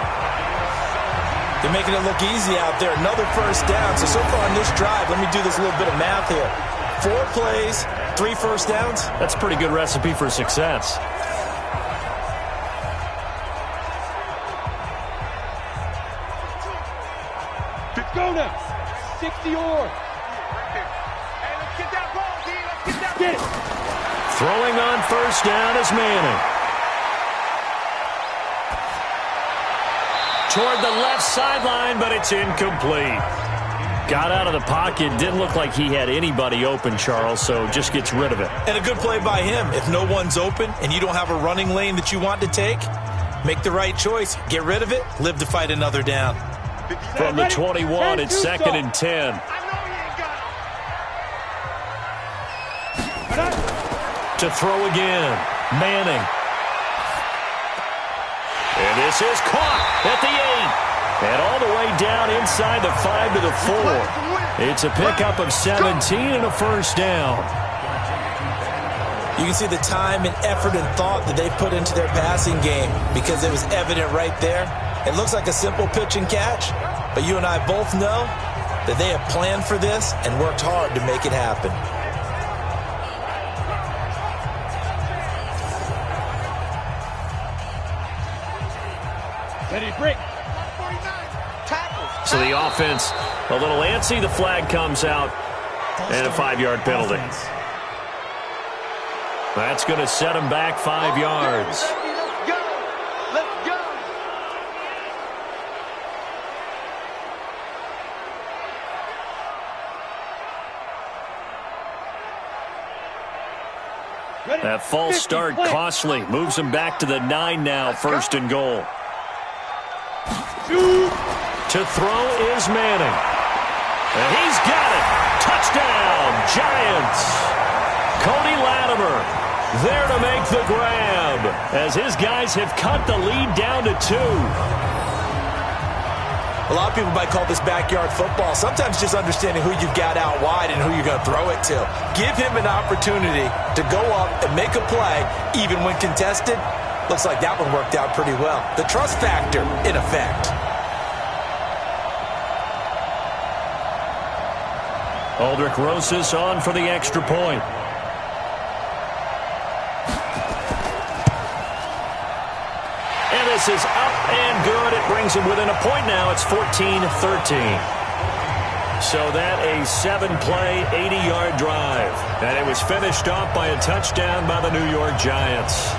They're making it look easy out there. Another first down. So far on this drive, let me do this little bit of math here. 4 plays, 3 first downs. That's a pretty good recipe for success. Go now. 60 or. Hey, let's get that ball, D. Let's get that ball. Throwing on first down is Manning. Toward the left sideline, but it's incomplete. Got out of the pocket. Didn't look like he had anybody open, Charles, so just gets rid of it. And a good play by him. If no one's open and you don't have a running lane that you want to take, make the right choice. Get rid of it. Live to fight another down. From the 21, it's 2nd and 10. I know you ain't got it. To throw again, Manning. And this is caught at the 8. And all the way down inside the 5 to the 4. It's a pickup of 17 and a first down. You can see the time and effort and thought that they put into their passing game because it was evident right there. It looks like a simple pitch and catch, but you and I both know that they have planned for this and worked hard to make it happen. Ready, break. So the offense a little antsy. The flag comes out and a 5-yard penalty. That's going to set him back 5 yards. Let's go. Let's go. That false start costly. Moves him back to the 9 now, 1st and goal. To throw is Manning. And he's got it. Touchdown, Giants. Cody Latimer there to make the grab as his guys have cut the lead down to 2. A lot of people might call this backyard football. Sometimes just understanding who you've got out wide and who you're going to throw it to. Give him an opportunity to go up and make a play, even when contested. Looks like that one worked out pretty well. The trust factor in effect. Aldrich Rosas on for the extra point. And this is up and good. It brings him within a point now. It's 14-13. So that a 7-play, 80-yard drive. And it was finished off by a touchdown by the New York Giants.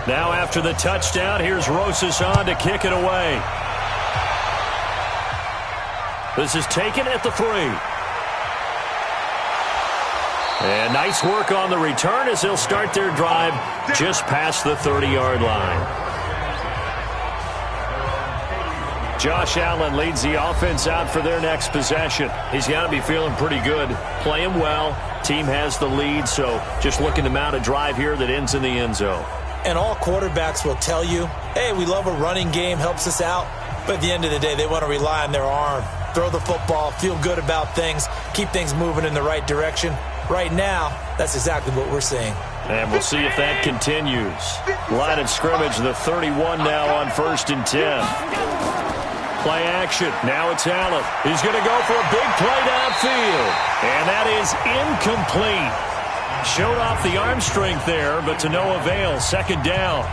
Now after the touchdown, here's Rosas on to kick it away. This is taken at the 3. And nice work on the return as they'll start their drive just past the 30-yard line. Josh Allen leads the offense out for their next possession. He's got to be feeling pretty good, playing well. Team has the lead, so just looking to mount a drive here that ends in the end zone. And all quarterbacks will tell you, hey, we love a running game, helps us out. But at the end of the day, they want to rely on their arm, throw the football, feel good about things, keep things moving in the right direction. Right now, that's exactly what we're seeing. And we'll see if that continues. Line of scrimmage, the 31 now on 1st and 10. Play action. Now it's Allen. He's going to go for a big play downfield. And that is incomplete. Showed off the arm strength there, but to no avail. 2nd down.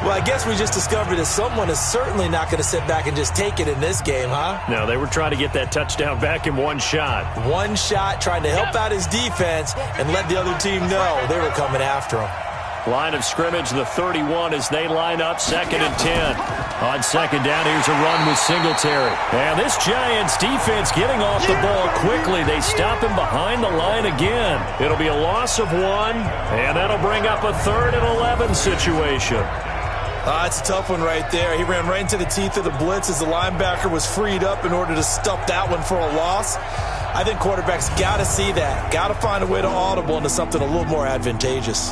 Well, I guess we just discovered that someone is certainly not going to sit back and just take it in this game, huh? No, they were trying to get that touchdown back in one shot. One shot, trying to help out his defense and let the other team know they were coming after him. Line of scrimmage, the 31, as they line up 2nd and 10. On 2nd down, here's a run with Singletary. And this Giants defense getting off the ball quickly. They stop him behind the line again. It'll be a loss of 1, and that'll bring up a 3rd and 11 situation. It's a tough one right there. He ran right into the teeth of the blitz as the linebacker was freed up in order to stuff that one for a loss. I think quarterbacks got to see that. Got to find a way to audible into something a little more advantageous.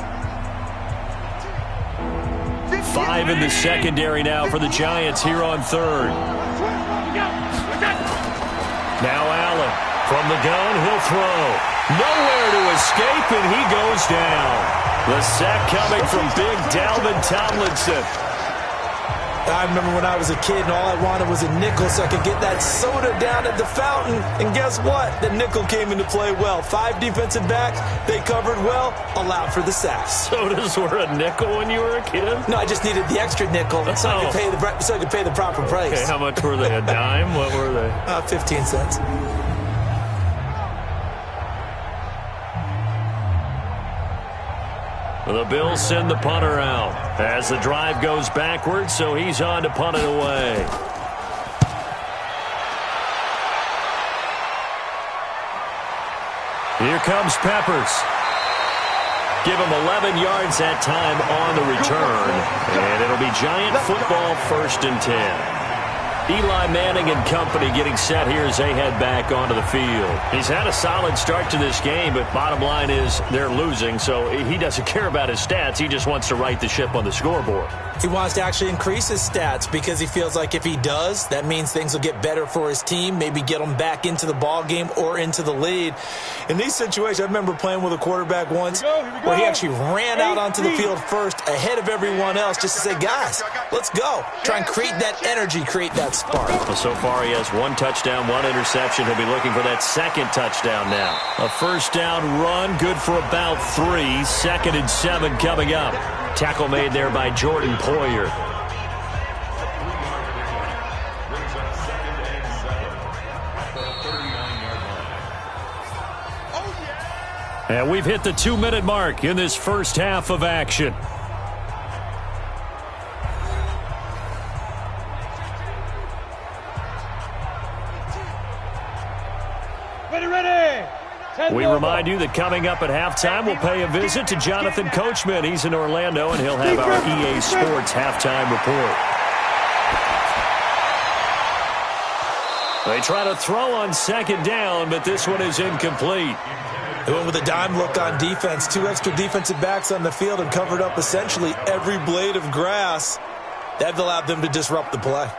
5 in the secondary now for the Giants here on 3rd. Now Allen from the gun, he'll throw. Nowhere to escape, and he goes down. The sack coming from big Dalvin Tomlinson. I remember when I was a kid and all I wanted was a nickel so I could get that soda down at the fountain. And guess what? The nickel came into play well. 5 defensive backs, they covered well, allowed for the sacks. Sodas were a nickel when you were a kid? No, I just needed the extra nickel so I could pay the proper price. Okay, how much were they? A dime? What were they? 15 cents. The Bills send the punter out as the drive goes backwards, so he's on to punt it away. Here comes Peppers. Give him 11 yards that time on the return, and it'll be Giant football 1st and 10. Eli Manning and company getting set here as they head back onto the field. He's had a solid start to this game, but bottom line is they're losing, so he doesn't care about his stats. He just wants to right the ship on the scoreboard. He wants to actually increase his stats because he feels like if he does, that means things will get better for his team, maybe get them back into the ball game or into the lead. In these situations, I remember playing with a quarterback once where he actually ran out onto the field first ahead of everyone else just to say, guys, let's go. Try and create that energy, create that spark. Well, so far he has 1 touchdown, 1 interception. He'll be looking for that 2nd touchdown now. A 1st down run, good for about 3. 2nd and 7 coming up. Tackle made there by Jordan Poyer. And we've hit the 2-minute mark in this first half of action. We remind you that coming up at halftime, we'll pay a visit to Jonathan Coachman. He's in Orlando, and he'll have our EA Sports halftime report. They try to throw on 2nd down, but this one is incomplete. They went with a dime look on defense. 2 extra defensive backs on the field and covered up essentially every blade of grass. That allowed them to disrupt the play.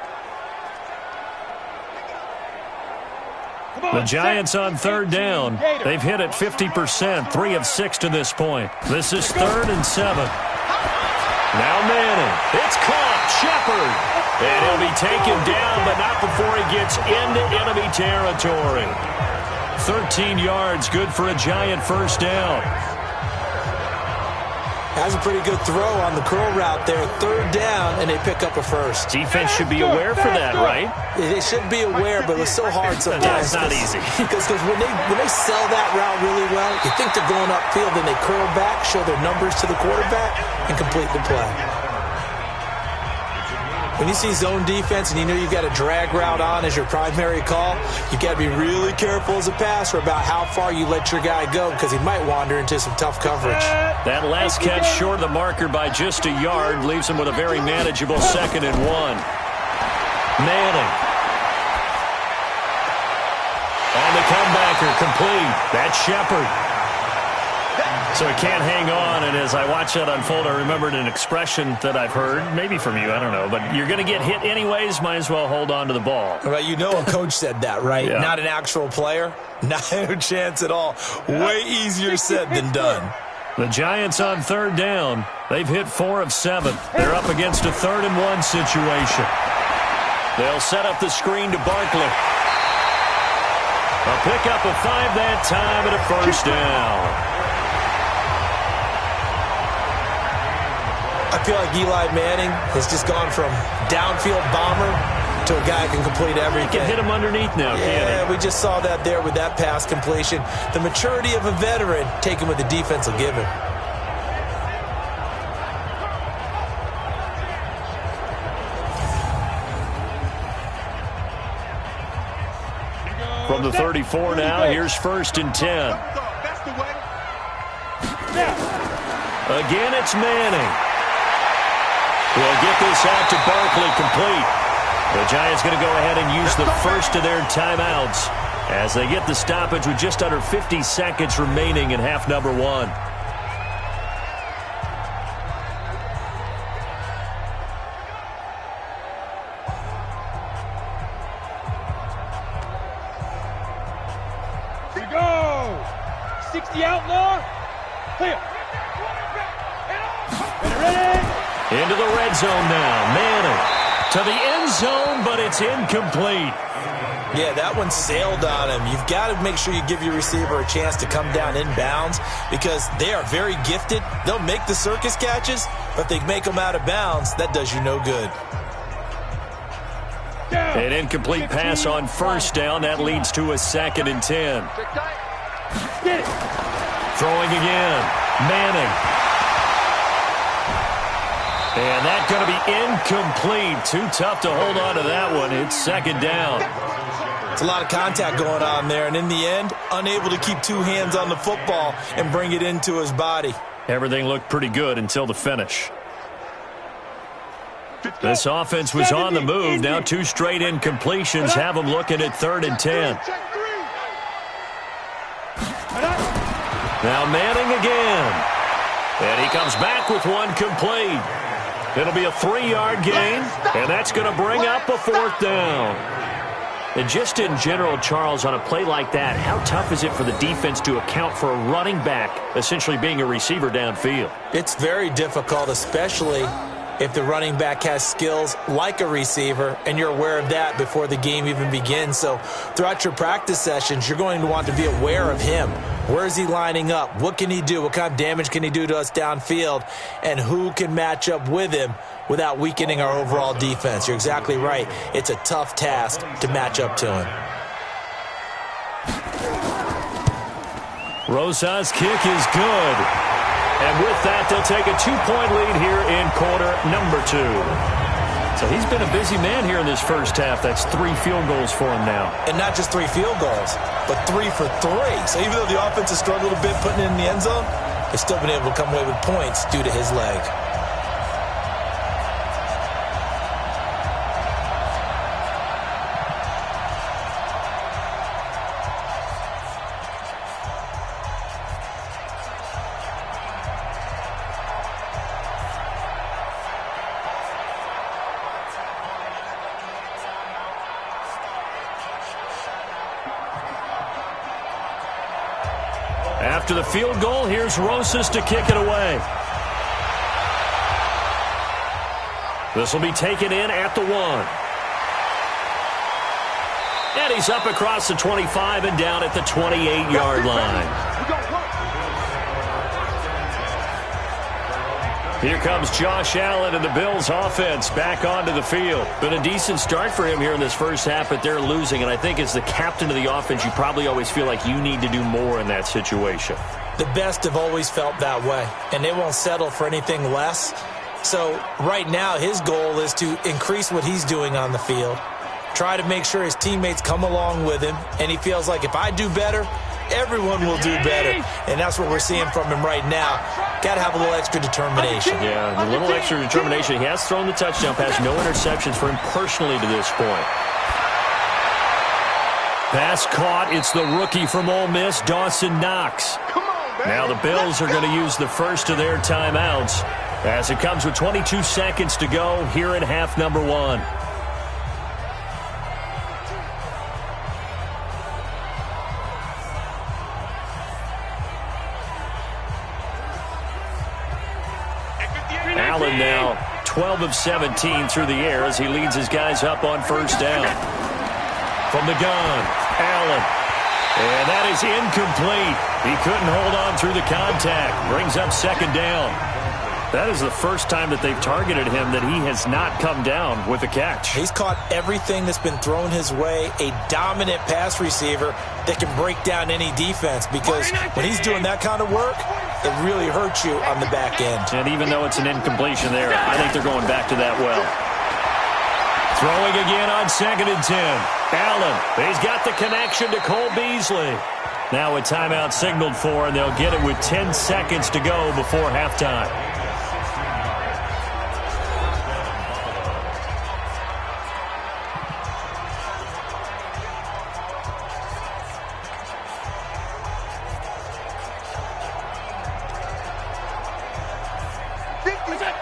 The Giants on 3rd down. They've hit it 50%, 3 of 6 to this point. This is 3rd and 7. Now Manning. It's caught. Shepard. And he'll be taken down, but not before he gets into enemy territory. 13 yards, good for a Giant 1st down. Has a pretty good throw on the curl route there. 3rd down, and they pick up a 1st. Defense should be aware for that, right? They should be aware, but it's so hard sometimes. It's not easy. Because when they sell that route really well, you think they're going upfield, then they curl back, show their numbers to the quarterback, and complete the play. When you see zone defense and you know you've got a drag route on as your primary call, you've got to be really careful as a passer about how far you let your guy go because he might wander into some tough coverage. That last catch short of the marker by just a yard leaves him with a very manageable 2nd and 1. Manning. On the comebacker, complete. That's Shepard. So he can't hang on, and as I watch that unfold, I remembered an expression that I've heard, maybe from you, I don't know, but you're going to get hit anyways, might as well hold on to the ball. Well, you know a coach said that, right? Yeah. Not an actual player. Not a chance at all. Way easier said than done. The Giants on 3rd down. They've hit 4 of 7. They're up against a 3rd and 1 situation. They'll set up the screen to Barkley. A pickup of 5 that time and a 1st down. I feel like Eli Manning has just gone from downfield bomber to a guy who can complete everything. He can hit him underneath now, can't he? Yeah, we just saw that there with that pass completion. The maturity of a veteran taken with the defense will give him. From the 34 now, here's 1st and 10. That's the way. Again, it's Manning. We'll get this out to Barkley complete. The Giants going to go ahead and use the first of their timeouts as they get the stoppage with just under 50 seconds remaining in half number 1. Here we go. 60 outlaw. Clear. Ready? Into the red zone now. Manning to the end zone, but it's incomplete. Yeah, that one sailed on him. You've got to make sure you give your receiver a chance to come down inbounds because they are very gifted. They'll make the circus catches, but they make them out of bounds. That does you no good. An incomplete pass on 1st down. That leads to a 2nd and 10. Get it. Throwing again. Manning. And that's going to be incomplete. Too tough to hold on to that one. It's 2nd down. It's a lot of contact going on there, and in the end, unable to keep 2 hands on the football and bring it into his body. Everything looked pretty good until the finish. This offense was on the move. Now 2 straight incompletions have them looking at 3rd and 10. Now Manning again. And he comes back with one complete. It'll be a 3-yard gain, and that's going to bring up a 4th down. And just in general, Charles, on a play like that, how tough is it for the defense to account for a running back essentially being a receiver downfield? It's very difficult, especially if the running back has skills like a receiver, and you're aware of that before the game even begins. So throughout your practice sessions, you're going to want to be aware of him. Where is he lining up? What can he do? What kind of damage can he do to us downfield? And who can match up with him without weakening our overall defense? You're exactly right. It's a tough task to match up to him. Rosa's kick is good. And with that, they'll take a 2-point lead here in quarter number 2. So he's been a busy man here in this first half. That's 3 field goals for him now. And not just 3 field goals, but 3 for 3. So even though the offense has struggled a bit putting it in the end zone, they've still been able to come away with points due to his leg. After the field goal, here's Rosas to kick it away. This will be taken in at the 1. And he's up across the 25 and down at the 28-yard line. Here comes Josh Allen and the Bills offense back onto the field. Been a decent start for him here in this first half, but they're losing. And I think as the captain of the offense, you probably always feel like you need to do more in that situation. The best have always felt that way, and they won't settle for anything less. So right now, his goal is to increase what he's doing on the field, try to make sure his teammates come along with him, and he feels like if I do better, everyone will do better. And that's what we're seeing from him right now. Got to have a little extra determination. Yeah, a little extra determination. He has thrown the touchdown pass. No interceptions for him personally to this point. Pass caught. It's the rookie from Ole Miss, Dawson Knox. Now the Bills are going to use the first of their timeouts as it comes with 22 seconds to go here in half number 1. Allen now 12 of 17 through the air as he leads his guys up on first down. From the gun, Allen. And that is incomplete. He couldn't hold on through the contact. Brings up second down. That is the first time that they've targeted him that he has not come down with a catch. He's caught everything that's been thrown his way, a dominant pass receiver that can break down any defense, because when he's doing that kind of work, it really hurts you on the back end. And even though it's an incompletion there, I think they're going back to that well. Throwing again on 2nd and 10. Allen, he's got the connection to Cole Beasley. Now a timeout signaled for, and they'll get it with 10 seconds to go before halftime.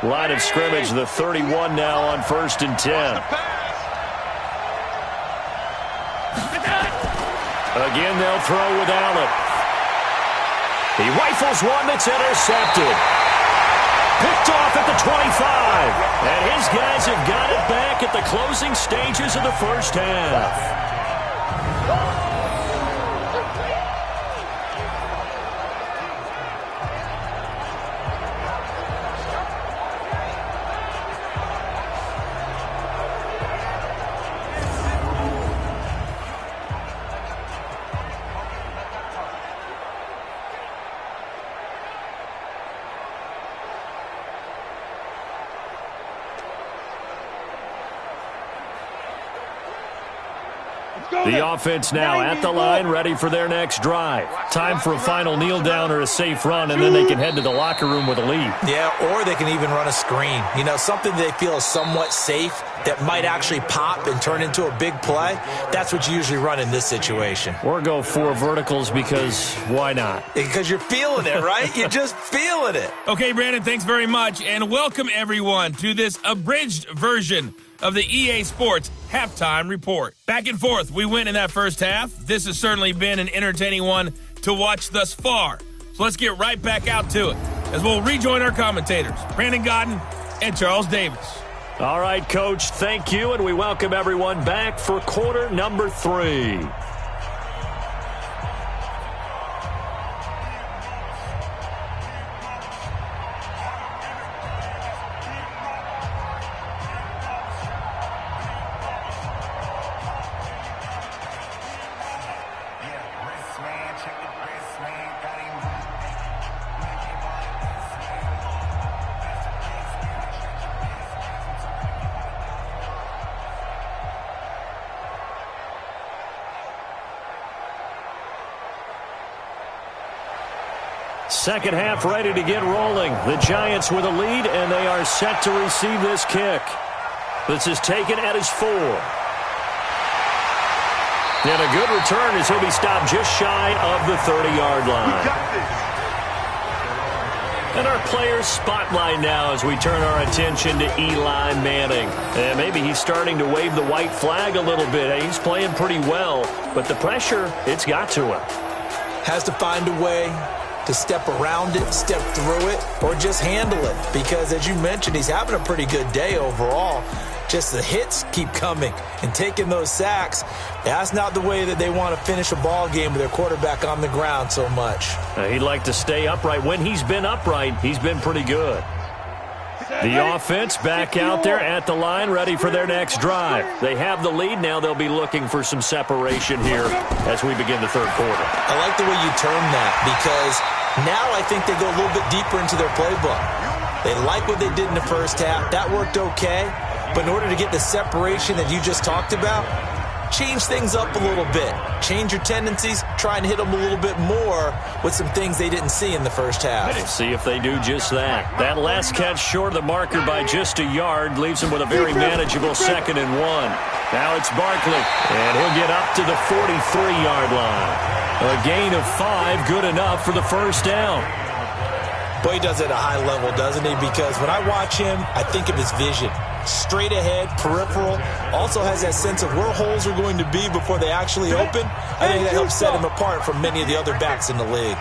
Line of scrimmage, the 31 now on 1st and 10. Again, they'll throw with Allen. He rifles one that's intercepted. Picked off at the 25. And his guys have got it back at the closing stages of the first half. The offense now at the line, ready for their next drive. Time for a final kneel down or a safe run, and then they can head to the locker room with a lead. Yeah, or they can even run a screen. You know, something they feel is somewhat safe that might actually pop and turn into a big play. That's what you usually run in this situation. Or go 4 verticals, because why not? Because you're feeling it, right? You're just feeling it. Okay, Brandon, thanks very much, and welcome everyone to this abridged version of the EA Sports Halftime Report. Back and forth, we win in that first half. This has certainly been an entertaining one to watch thus far. So let's get right back out to it as we'll rejoin our commentators, Brandon Godden and Charles Davis. All right, Coach, thank you, and we welcome everyone back for quarter number 3. Second half ready to get rolling. The Giants with a lead, and they are set to receive this kick. This is taken at his 4. And a good return as he'll be stopped just shy of the 30-yard line. And our players spotlight now as we turn our attention to Eli Manning. And maybe he's starting to wave the white flag a little bit. He's playing pretty well, but the pressure, it's got to him. Has to find a way to step around it, step through it, or just handle it. Because, as you mentioned, he's having a pretty good day overall. Just the hits keep coming and taking those sacks. That's not the way that they want to finish a ball game with their quarterback on the ground so much. He'd like to stay upright. When he's been upright, he's been pretty good. The offense back out there at the line, ready for their next drive. They have the lead. Now they'll be looking for some separation here as we begin the third quarter. I like the way you term that, because now I think they go a little bit deeper into their playbook. They like what they did in the first half. That worked okay. But in order to get the separation that you just talked about, change things up a little bit. Change your tendencies. Try and hit them a little bit more with some things they didn't see in the first half. Let's see if they do just that. That last catch short of the marker by just a yard leaves him with a very manageable 2nd and 1. Now it's Barkley, and he'll get up to the 43-yard line. A gain of 5, good enough for the first down. Boy, he does it at a high level, doesn't he? Because when I watch him, I think of his vision. Straight ahead, peripheral, also has that sense of where holes are going to be before they actually open. I think that helps set him apart from many of the other backs in the league.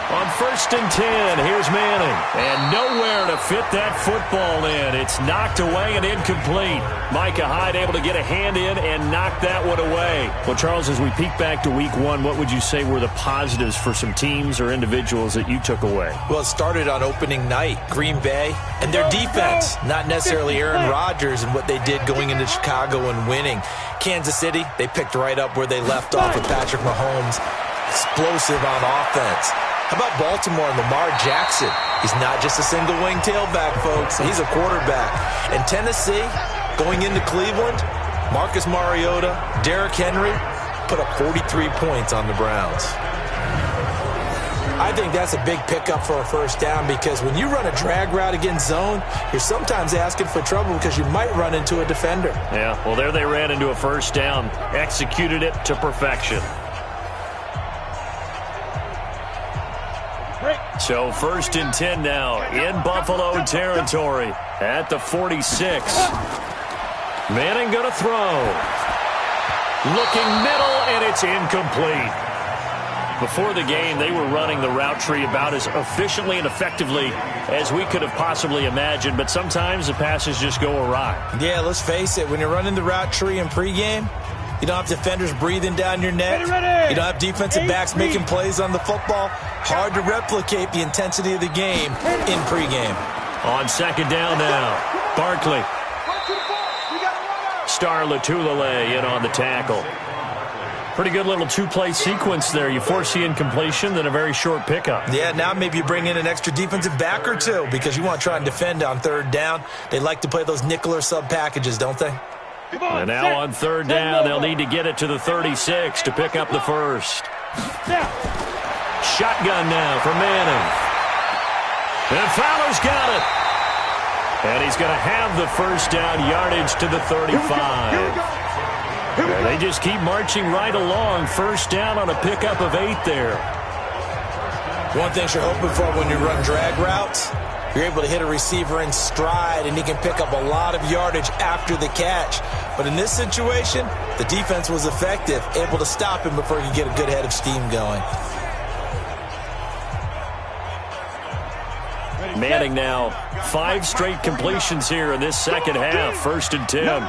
On 1st and 10, here's Manning. And nowhere to fit that football in. It's knocked away and incomplete. Micah Hyde able to get a hand in and knock that one away. Well, Charles, as we peek back to week 1, what would you say were the positives for some teams or individuals that you took away? Well, it started on opening night. Green Bay and their defense. Not necessarily Aaron Rodgers and what they did going into Chicago and winning. Kansas City, they picked right up where they left off with Patrick Mahomes. Explosive on offense. How about Baltimore and Lamar Jackson? He's not just a single-wing tailback, folks. He's a quarterback. And Tennessee, going into Cleveland, Marcus Mariota, Derrick Henry, put up 43 points on the Browns. I think that's a big pickup for a first down because when you run a drag route against zone, you're sometimes asking for trouble because you might run into a defender. Yeah, well, there they ran into a first down, executed it to perfection. So 1st and 10 now in Buffalo territory at the 46. Manning going to throw. Looking middle, and it's incomplete. Before the game, they were running the route tree about as efficiently and effectively as we could have possibly imagined, but sometimes the passes just go awry. Yeah, let's face it. When you're running the route tree in pregame, you don't have defenders breathing down your neck. You don't have defensive backs making plays on the football. Hard to replicate the intensity of the game in pregame. On 2nd down now, Barkley. Star Latulele in on the tackle. Pretty good little 2-play sequence there. You force the incompletion, then a very short pickup. Yeah, now maybe you bring in an extra defensive back or two because you want to try and defend on 3rd down. They like to play those nickel or sub packages, don't they? And now on 3rd down, they'll need to get it to the 36 to pick up the first. Shotgun now for Manning. And Fowler's got it. And he's going to have the first down yardage to the 35. And they just keep marching right along. First down on a pickup of 8 there. One thing you're hoping for when you run drag routes, you're able to hit a receiver in stride, and he can pick up a lot of yardage after the catch. But in this situation, the defense was effective, able to stop him before he could get a good head of steam going. Manning now 5 straight completions here in this second half. 1st and 10.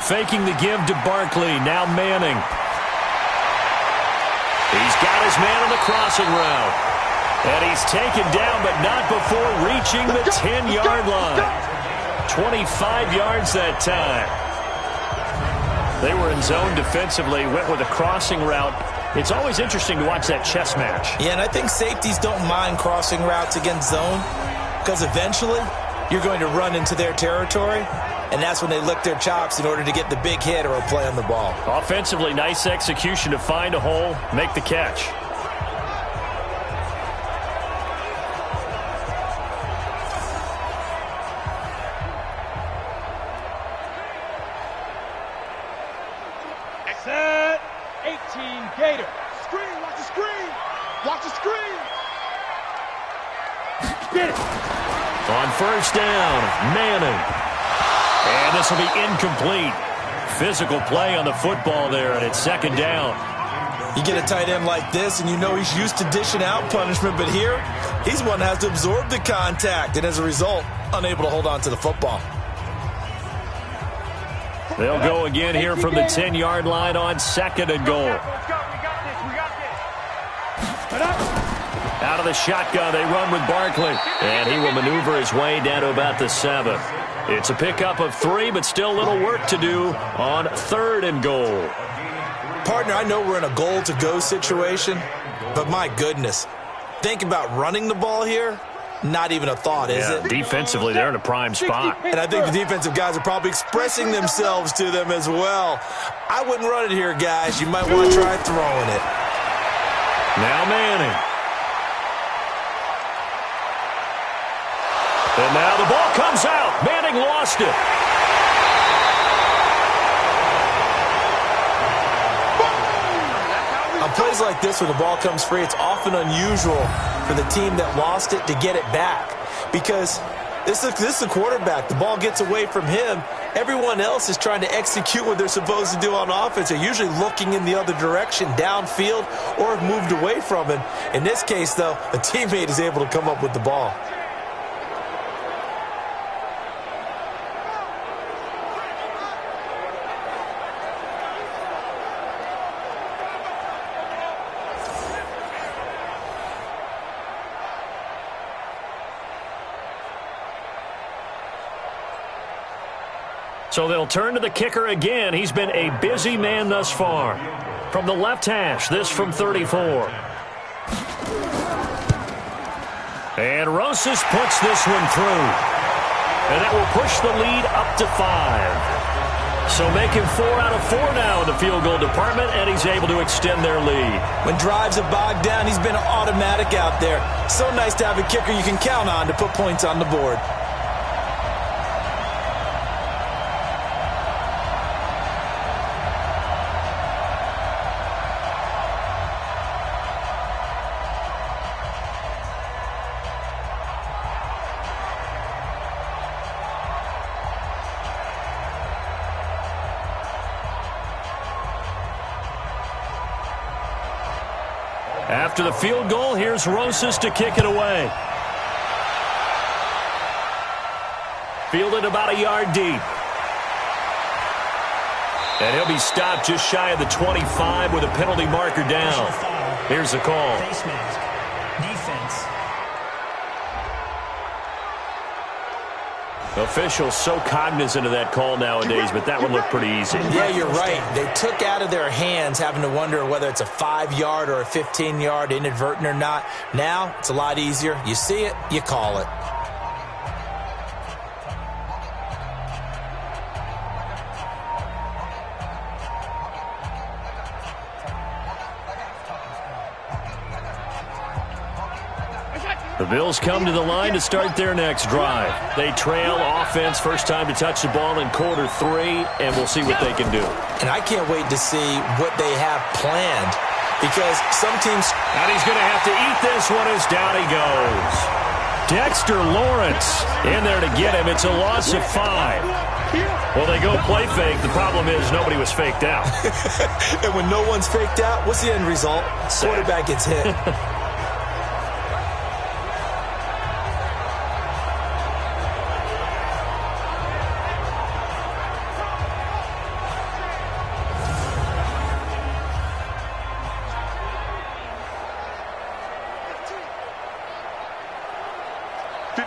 Faking the give to Barkley. Now Manning. He's got his man on the crossing route. And he's taken down, but not before reaching the 10-yard line. 25 yards that time. They were in zone defensively, went with a crossing route. It's always interesting to watch that chess match. Yeah, and I think safeties don't mind crossing routes against zone because eventually you're going to run into their territory, and that's when they lick their chops in order to get the big hit or a play on the ball. Offensively, nice execution to find a hole, make the catch. Set 18 Gator. Screen, watch the screen. Watch the screen. Get it. On 1st down, Manning. And this will be incomplete. Physical play on the football there, and it's 2nd down. You get a tight end like this, and you know he's used to dishing out punishment, but here, he's one that has to absorb the contact, and as a result, unable to hold on to the football. They'll go again here from the 10-yard line on 2nd and goal. Out of the shotgun, they run with Barkley. And he will maneuver his way down to about the 7. It's a pickup of 3, but still a little work to do on 3rd and goal. Partner, I know we're in a goal-to-go situation, but my goodness, think about running the ball here. Not even a thought, is it? Defensively, they're in a prime spot. And I think the defensive guys are probably expressing themselves to them as well. I wouldn't run it here, guys. You might want to try throwing it. Now Manning. And now the ball comes out. Manning lost it. On plays like this where the ball comes free, it's often unusual for the team that lost it to get it back because this is a quarterback. The ball gets away from him, Everyone else is trying to execute what they're supposed to do on offense. They're usually looking in the other direction, downfield, or have moved away from him. In this case, though, a teammate is able to come up with the ball. So they'll turn to the kicker again. He's been a busy man thus far. From the left hash, this from 34. And Rosas puts this one through. And that will push the lead up to 5. So making 4 out of 4 now in the field goal department, and he's able to extend their lead. When drives have bogged down, he's been automatic out there. So nice to have a kicker you can count on to put points on the board. After the field goal, here's Rosas to kick it away. Fielded about a yard deep. And he'll be stopped just shy of the 25 with a penalty marker down. Here's the call. Face mask. Defense. Officials so cognizant of that call nowadays, but that one looked pretty easy. Yeah, you're right. They took out of their hands having to wonder whether it's a 5-yard or a 15-yard inadvertent or not. Now, it's a lot easier. You see it, you call it. The Bills come to the line to start their next drive. They trail offense, first time to touch the ball in quarter 3, and we'll see what they can do. And I can't wait to see what they have planned, because some teams... And he's going to have to eat this one as down he goes. Dexter Lawrence in there to get him. It's a loss of 5. Well, they go play fake. The problem is nobody was faked out. And when no one's faked out, what's the end result? Quarterback gets hit.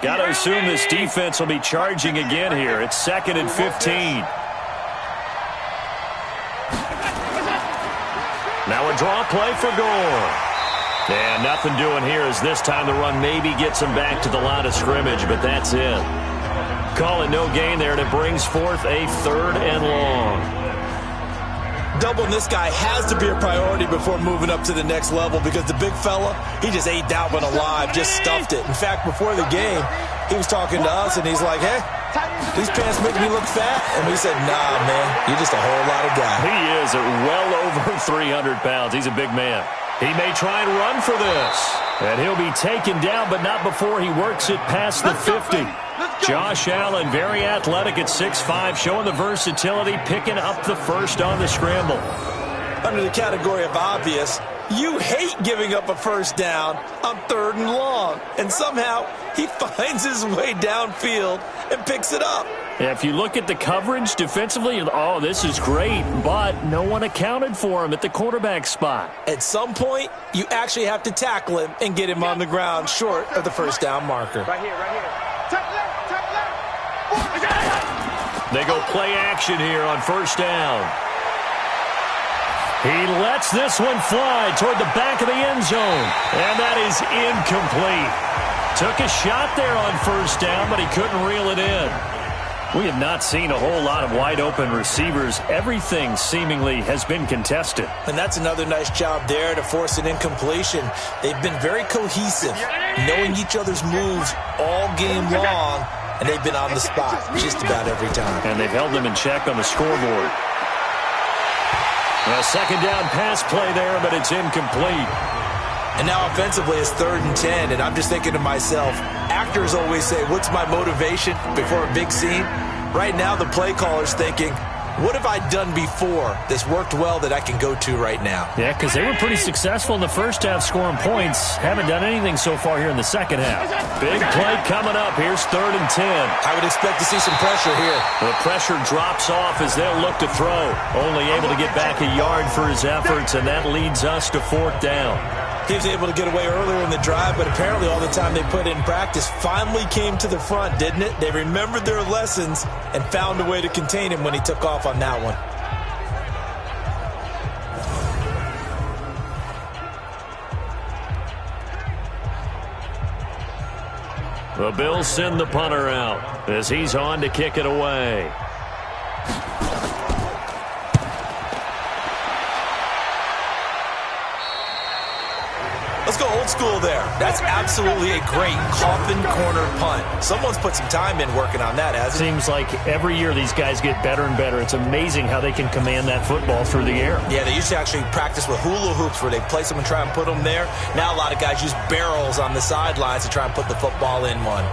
Got to assume this defense will be charging again here. It's 2nd and 15. Now a draw play for Gore. And nothing doing here as this time the run maybe gets him back to the line of scrimmage, but that's it. Call it no gain there, and it brings forth a 3rd and long. Doubling this guy has to be a priority before moving up to the next level, because the big fella, he just ate that one alive, just stuffed it. In fact, before the game, he was talking to us, and he's like, hey, these pants make me look fat? And we said, nah, man, you're just a whole lot of guy. He is at well over 300 pounds. He's a big man. He may try and run for this. And he'll be taken down, but not before he works it past the 50. Josh Allen, very athletic at 6'5", showing the versatility, picking up the first on the scramble. Under the category of obvious, you hate giving up a first down on 3rd and long. And somehow, he finds his way downfield and picks it up. Yeah, if you look at the coverage defensively, oh, this is great, but no one accounted for him at the quarterback spot. At some point, you actually have to tackle him and get him on the ground short of the first down marker. Right here, right here. Turn left. They go play action here on first down. He lets this one fly toward the back of the end zone, and that is incomplete. Took a shot there on first down, but he couldn't reel it in. We have not seen a whole lot of wide-open receivers. Everything seemingly has been contested. And that's another nice job there to force an incompletion. They've been very cohesive, knowing each other's moves all game long, and they've been on the spot just about every time. And they've held them in check on the scoreboard. A second down pass play there, but it's incomplete. And now offensively it's 3rd and 10, and I'm just thinking to myself, actors always say, what's my motivation before a big scene? Right now, the play caller's thinking, what have I done before that's worked well that I can go to right now? Yeah, because they were pretty successful in the first half scoring points. Haven't done anything so far here in the second half. Big play coming up. Here's 3rd and 10. I would expect to see some pressure here. The pressure drops off as they'll look to throw. Only able to get back a yard for his efforts, and that leads us to 4th down. He was able to get away earlier in the drive, but apparently all the time they put in practice finally came to the front, didn't it? They remembered their lessons and found a way to contain him when he took off on that one. The Bills send the punter out as he's on to kick it away. Let's go old school there. That's absolutely a great coffin corner punt. Someone's put some time in working on that, hasn't it? Seems like every year these guys get better and better. It's amazing how they can command that football through the air. Yeah, they used to actually practice with hula hoops where they place them and try and put them there. Now a lot of guys use barrels on the sidelines to try and put the football in one.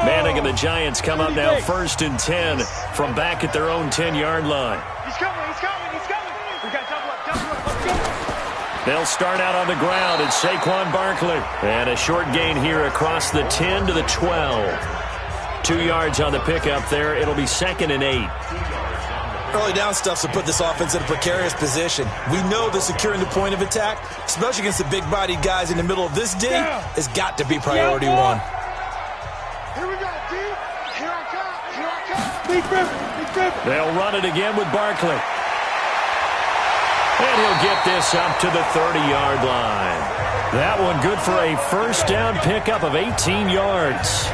Manning and the Giants come up now 1st and 10 from back at their own 10-yard line. He's coming, he's coming, he's coming. We got double up, let's go. They'll start out on the ground. It's Saquon Barkley. And a short gain here across the 10 to the 12. 2 yards on the pickup there. It'll be 2nd and 8. Early down stuff to put this offense in a precarious position. We know that securing the point of attack, especially against the big-bodied guys in the middle of this day, has got to be priority one. Here we go, D. Here I come, here I come. Big rip. They'll run it again with Barkley. And he'll get this up to the 30-yard line. That one good for a 1st down pickup of 18 yards.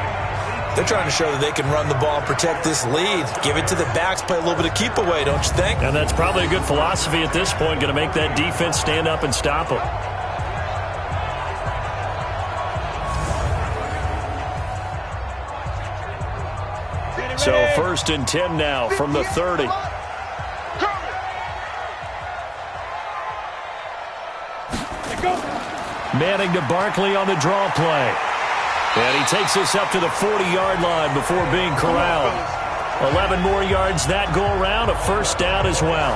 They're trying to show that they can run the ball and protect this lead. Give it to the backs, play a little bit of keep away, don't you think? And that's probably a good philosophy at this point, going to make that defense stand up and stop them. So 1st and 10 now from the 30. Manning to Barkley on the draw play. And he takes this up to the 40-yard line before being corralled. 11 more yards that go around, a 1st down as well.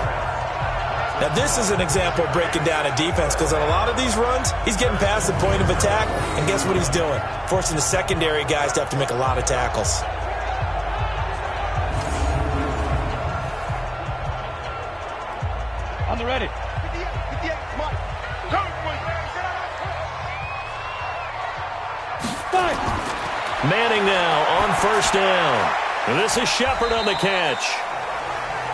Now this is an example of breaking down a defense because on a lot of these runs, he's getting past the point of attack, and guess what he's doing? Forcing the secondary guys to have to make a lot of tackles. On the ready. 58, come on. Go, Manning now on 1st down. And this is Shepard on the catch.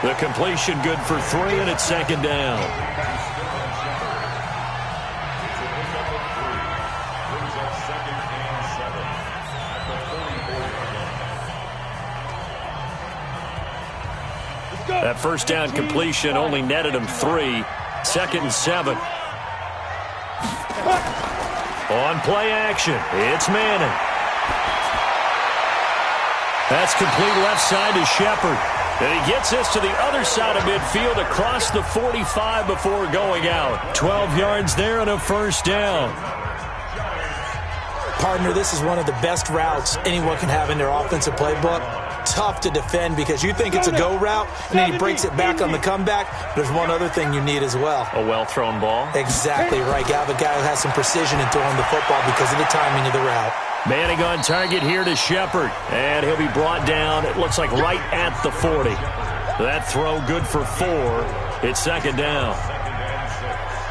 The completion good for 3, and it's 2nd down. That 1st down completion only netted him 3. 2nd and 7. On play action, it's Manning. That's complete left side to Shepard. And he gets this to the other side of midfield across the 45 before going out. 12 yards there and a 1st down. Partner, this is one of the best routes anyone can have in their offensive playbook. Tough to defend because you think it's a go route, and then he breaks it back on the comeback. There's one other thing you need as well. A well-thrown ball. Exactly right. You have a guy who has some precision in throwing the football because of the timing of the route. Manning on target here to Shepard. And he'll be brought down, it looks like right at the 40. That throw good for 4. It's 2nd down.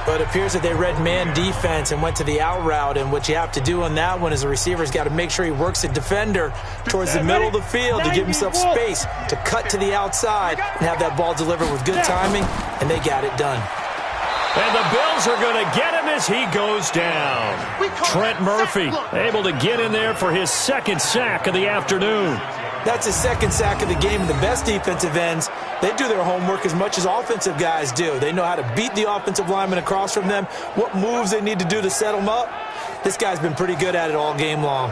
But it appears that they read man defense and went to the out route, and what you have to do on that one is the receiver's got to make sure he works the defender towards the middle of the field to give himself space to cut to the outside and have that ball delivered with good timing, and they got it done. And the Bills are going to get him as he goes down. Trent Murphy able to get in there for his 2nd sack of the afternoon. That's his 2nd sack of the game. The best defensive ends, they do their homework as much as offensive guys do. They know how to beat the offensive lineman across from them, what moves they need to do to set them up. This guy's been pretty good at it all game long.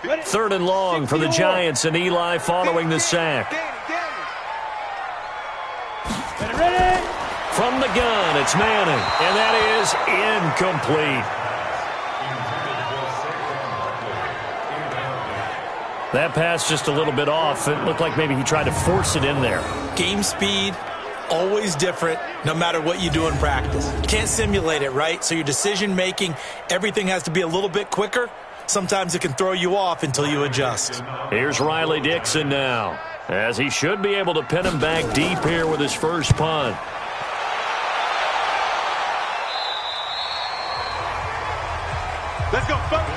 Third and long for the Giants, and Eli following the sack. Ready? From the gun, it's Manning, and that is incomplete. That pass just a little bit off. It looked like maybe he tried to force it in there. Game speed, always different, no matter what you do in practice. You can't simulate it, right? So your decision-making, everything has to be a little bit quicker. Sometimes it can throw you off until you adjust. Here's Riley Dixon now, as he should be able to pin him back deep here with his first punt. Let's go, Bucky.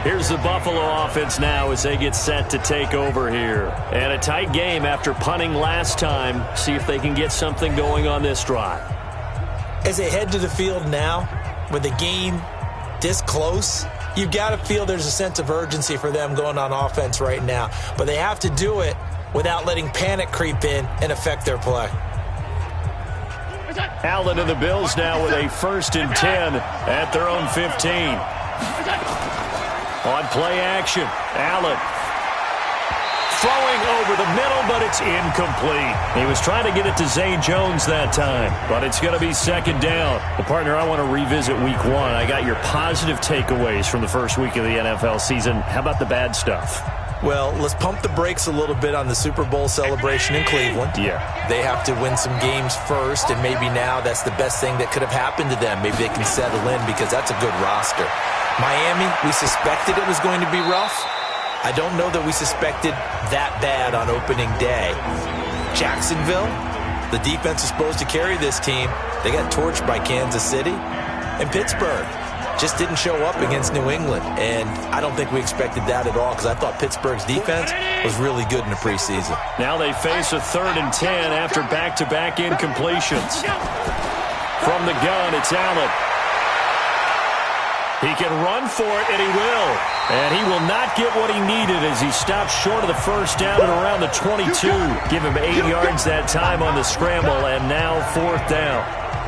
Here's the Buffalo offense now as they get set to take over here. And a tight game after punting last time. See if they can get something going on this drive. As they head to the field now, with the game this close, you've got to feel there's a sense of urgency for them going on offense right now. But they have to do it without letting panic creep in and affect their play. Allen and the Bills now with a 1st and 10 at their own 15. On play action, Allen throwing over the middle, but it's incomplete. He was trying to get it to Zay Jones that time, but it's going to be 2nd down. Well, partner, I want to revisit week 1. I got your positive takeaways from the first week of the NFL season. How about the bad stuff? Well, let's pump the brakes a little bit on the Super Bowl celebration in Cleveland. Yeah. They have to win some games first, and maybe now that's the best thing that could have happened to them. Maybe they can settle in because that's a good roster. Miami, we suspected it was going to be rough. I don't know that we suspected that bad on opening day. Jacksonville, the defense is supposed to carry this team. They got torched by Kansas City. And Pittsburgh just didn't show up against New England. And I don't think we expected that at all because I thought Pittsburgh's defense was really good in the preseason. Now they face a 3rd and 10 after back-to-back incompletions. From the gun, it's Allen. He can run for it, and he will. And he will not get what he needed as he stops short of the 1st down at around the 22. Give him 8 yards that time on the scramble, and now 4th down.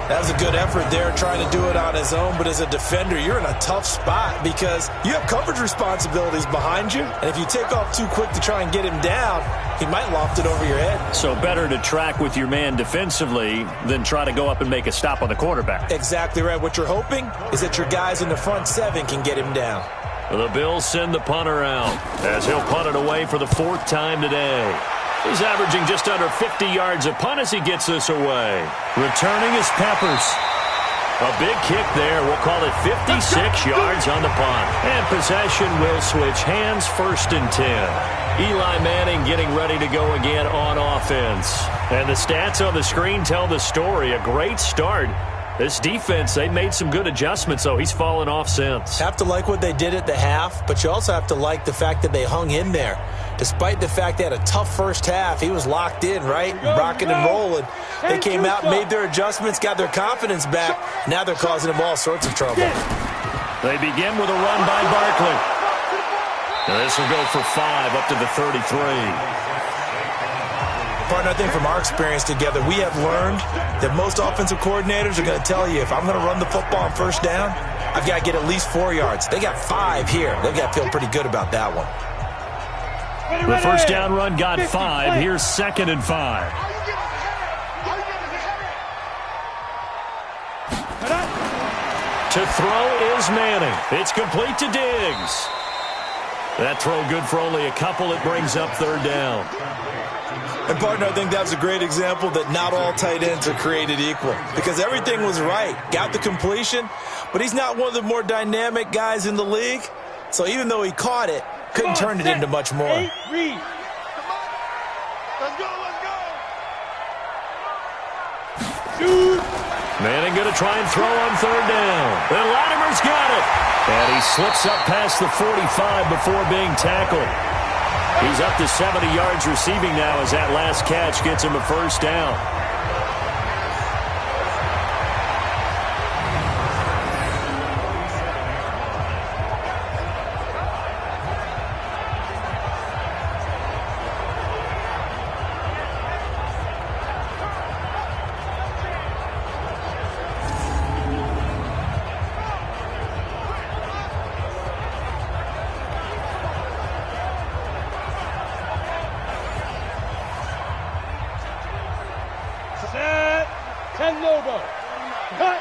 That was a good effort there trying to do it on his own, but as a defender, you're in a tough spot because you have coverage responsibilities behind you, and if you take off too quick to try and get him down, he might loft it over your head. So better to track with your man defensively than try to go up and make a stop on the quarterback. Exactly right. What you're hoping is that your guys in the front 7 can get him down. The Bills send the punter out as he'll punt it away for the 4th time today. He's averaging just under 50 yards a punt as he gets this away. Returning is Peppers. A big kick there. We'll call it 56 yards on the punt. And possession will switch hands, 1st and 10. Eli Manning getting ready to go again on offense. And the stats on the screen tell the story. A great start. This defense, they made some good adjustments, so he's fallen off since. Have to like what they did at the half, but you also have to like the fact that they hung in there. Despite the fact they had a tough first half, he was locked in, right? Rocking and rolling. They came out, made their adjustments, got their confidence back. Now they're causing them all sorts of trouble. They begin with a run by Barkley. Now this will go for 5 up to the 33. Partner, I think from our experience together, we have learned that most offensive coordinators are going to tell you, if I'm going to run the football on 1st down, I've got to get at least 4 yards. They got 5 here. They've got to feel pretty good about that one. The 1st down run got 5. Here's 2nd and 5. To throw is Manning. It's complete to Diggs. That throw good for only a couple. It brings up 3rd down. And, partner, I think that's a great example that not all tight ends are created equal because everything was right. Got the completion, but he's not one of the more dynamic guys in the league. So even though he caught it, couldn't turn it into much more. Let's go. Manning going to try and throw on 3rd down. And Latimer's got it. And he slips up past the 45 before being tackled. He's up to 70 yards receiving now as that last catch gets him a 1st down. logo. Cut.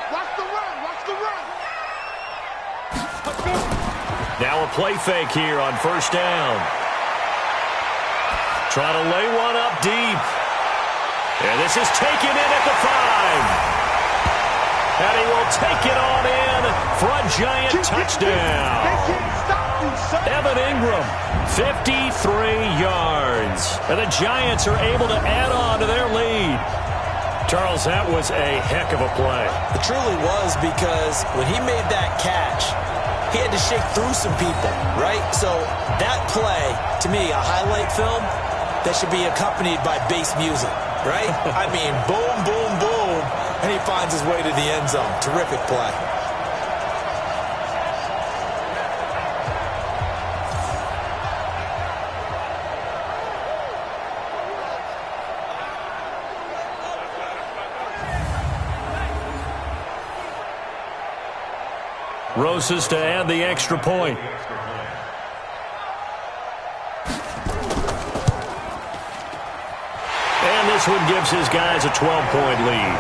Watch the run. Watch the run. Now a play fake here on first down. Trying to lay one up deep. And this is taken in at the 5. And he will take it on in for a Giant touchdown. They can't stop you, son. Evan Ingram, 53 yards. And the Giants are able to add on to their lead. Charles, that was a heck of a play. It truly was, because when he made that catch, he had to shake through some people, right? So that play, to me, a highlight film that should be accompanied by bass music, right? I mean, boom, boom, boom, and he finds his way to the end zone. Terrific play. Roses to add the extra point. And this one gives his guys a 12-point lead.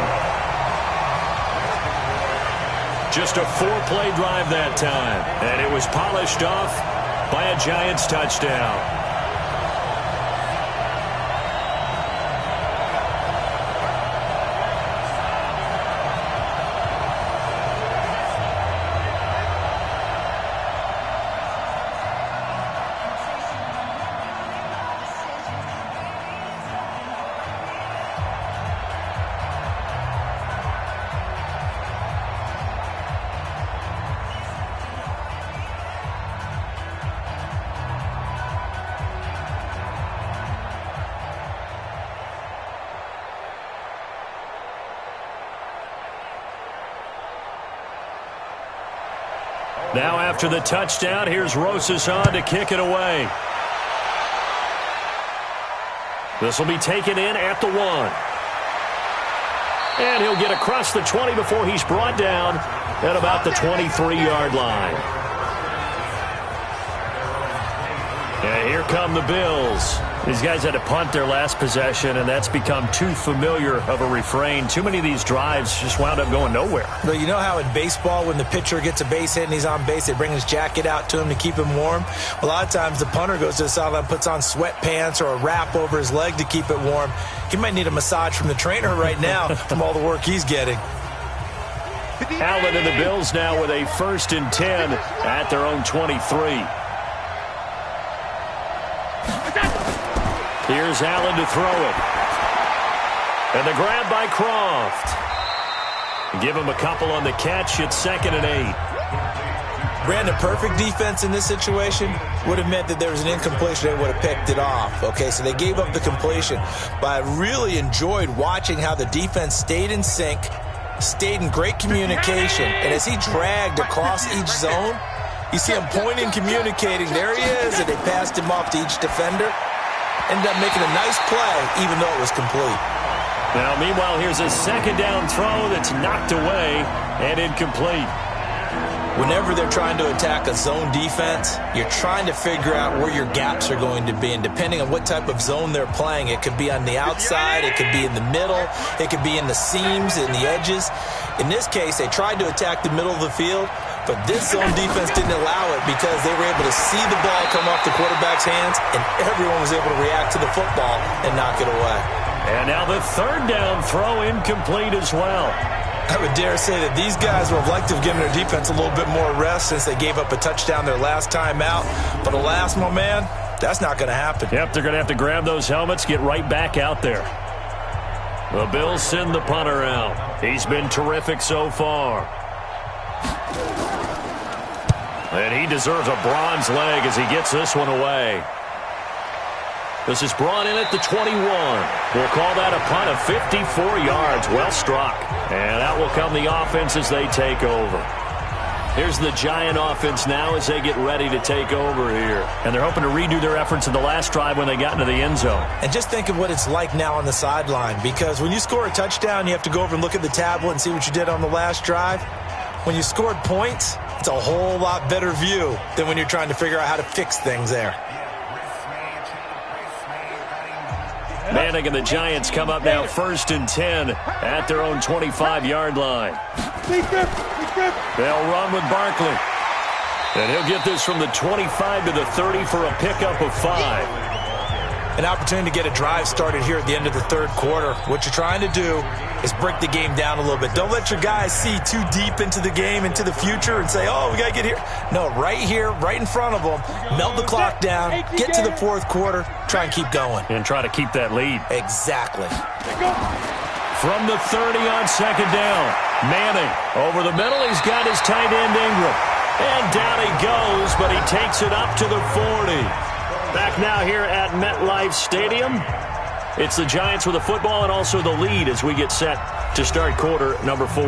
Just a 4-play drive that time. And it was polished off by a Giants touchdown. Now after the touchdown, here's Rosas on to kick it away. This will be taken in at the 1. And he'll get across the 20 before he's brought down at about the 23-yard line. And here come the Bills. These guys had to punt their last possession, and that's become too familiar of a refrain. Too many of these drives just wound up going nowhere. Well, you know how in baseball, when the pitcher gets a base hit and he's on base, they bring his jacket out to him to keep him warm? A lot of times the punter goes to the sideline, puts on sweatpants or a wrap over his leg to keep it warm. He might need a massage from the trainer right now from all the work he's getting. Allen and the Bills now with a 1st and 10 at their own 23. Here's Allen to throw it. And the grab by Croft. Give him a couple on the catch. It's 2nd and 8. Brandon, perfect defense in this situation would have meant that there was an incompletion. They would have picked it off. Okay, so they gave up the completion. But I really enjoyed watching how the defense stayed in sync, stayed in great communication. And as he dragged across each zone, you see him pointing, communicating. There he is, and they passed him off to each defender. Ended up making a nice play, even though it was complete. Now, meanwhile, here's a 2nd down throw that's knocked away and incomplete. Whenever they're trying to attack a zone defense, you're trying to figure out where your gaps are going to be. And depending on what type of zone they're playing, it could be on the outside, it could be in the middle, it could be in the seams, in the edges. In this case, they tried to attack the middle of the field, but this zone defense didn't allow it because they were able to see the ball come off the quarterback's hands, and everyone was able to react to the football and knock it away. And now the 3rd down throw incomplete as well. I would dare say that these guys would have liked to have given their defense a little bit more rest since they gave up a touchdown their last time out. But alas, my man, that's not going to happen. Yep, they're going to have to grab those helmets, get right back out there. The Bills send the punter out. He's been terrific so far. And he deserves a bronze leg as he gets this one away. This is brought in at the 21. We'll call that a punt of 54 yards. Well struck. And out will come the offense as they take over. Here's the Giant offense now as they get ready to take over here. And they're hoping to redo their efforts in the last drive when they got into the end zone. And just think of what it's like now on the sideline, because when you score a touchdown, you have to go over and look at the tablet and see what you did on the last drive. When you scored points, it's a whole lot better view than when you're trying to figure out how to fix things there. standing, and the Giants come up now 1st and 10 at their own 25-yard line. They'll run with Barkley. And he'll get this from the 25 to the 30 for a pickup of 5. An opportunity to get a drive started here at the end of the third quarter. What you're trying to do is break the game down a little bit. Don't let your guys see too deep into the game, into the future, and say, oh, we got to get here. No, right here, right in front of them, melt the clock down, get to the fourth quarter, try and keep going. And try to keep that lead. Exactly. From the 30 on second down, Manning over the middle. He's got his tight end Ingram. And down he goes, but he takes it up to the 40. Back now here at MetLife Stadium. It's the Giants with the football and also the lead as we get set to start quarter number 4.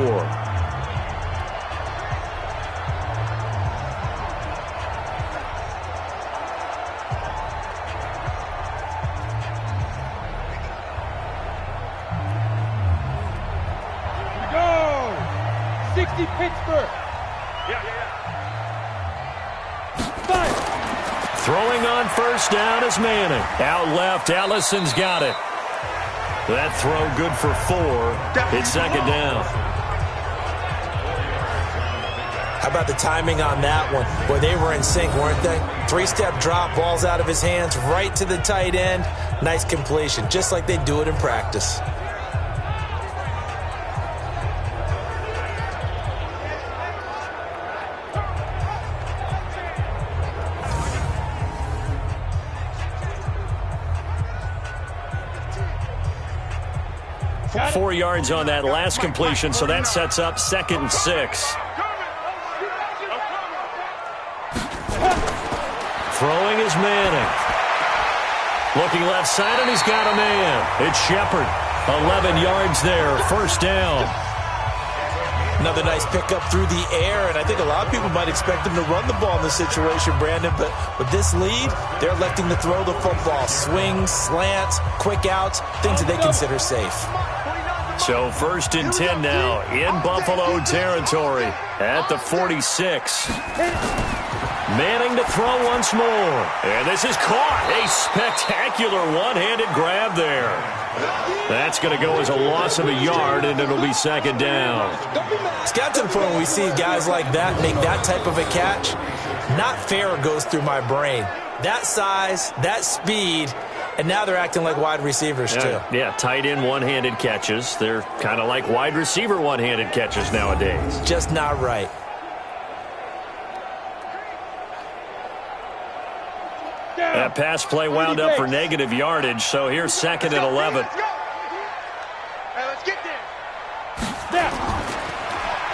Go! 60 Pittsburgh. Throwing on first down is Manning. Out left, Allison's got it. That throw good for 4. It's second down. How about the timing on that one? Boy, they were in sync, weren't they? 3-step drop, balls out of his hands, right to the tight end. Nice completion, just like they do it in practice. Four yards on that last completion, so that sets up 2nd and 6. Throwing is Manning. Looking left side, and he's got a man. It's Shepard. 11 yards there, first down. Another nice pickup through the air, and I think a lot of people might expect them to run the ball in this situation, Brandon, but with this lead, they're electing to throw the football. Swings, slants, quick outs, things that they consider safe. So 1st and 10 now in Buffalo territory at the 46. Manning to throw once more. And this is caught. A spectacular one-handed grab there. That's going to go as a loss of a yard, and it'll be second down. It's got to the point when we see guys like that make that type of a catch. Not fair goes through my brain. That size, that speed, and now they're acting like wide receivers too. Yeah, tight end one-handed catches. They're kind of like wide receiver one-handed catches nowadays. Just not right. That pass play wound up for negative yardage, so here's 2nd and 11. Let's get there.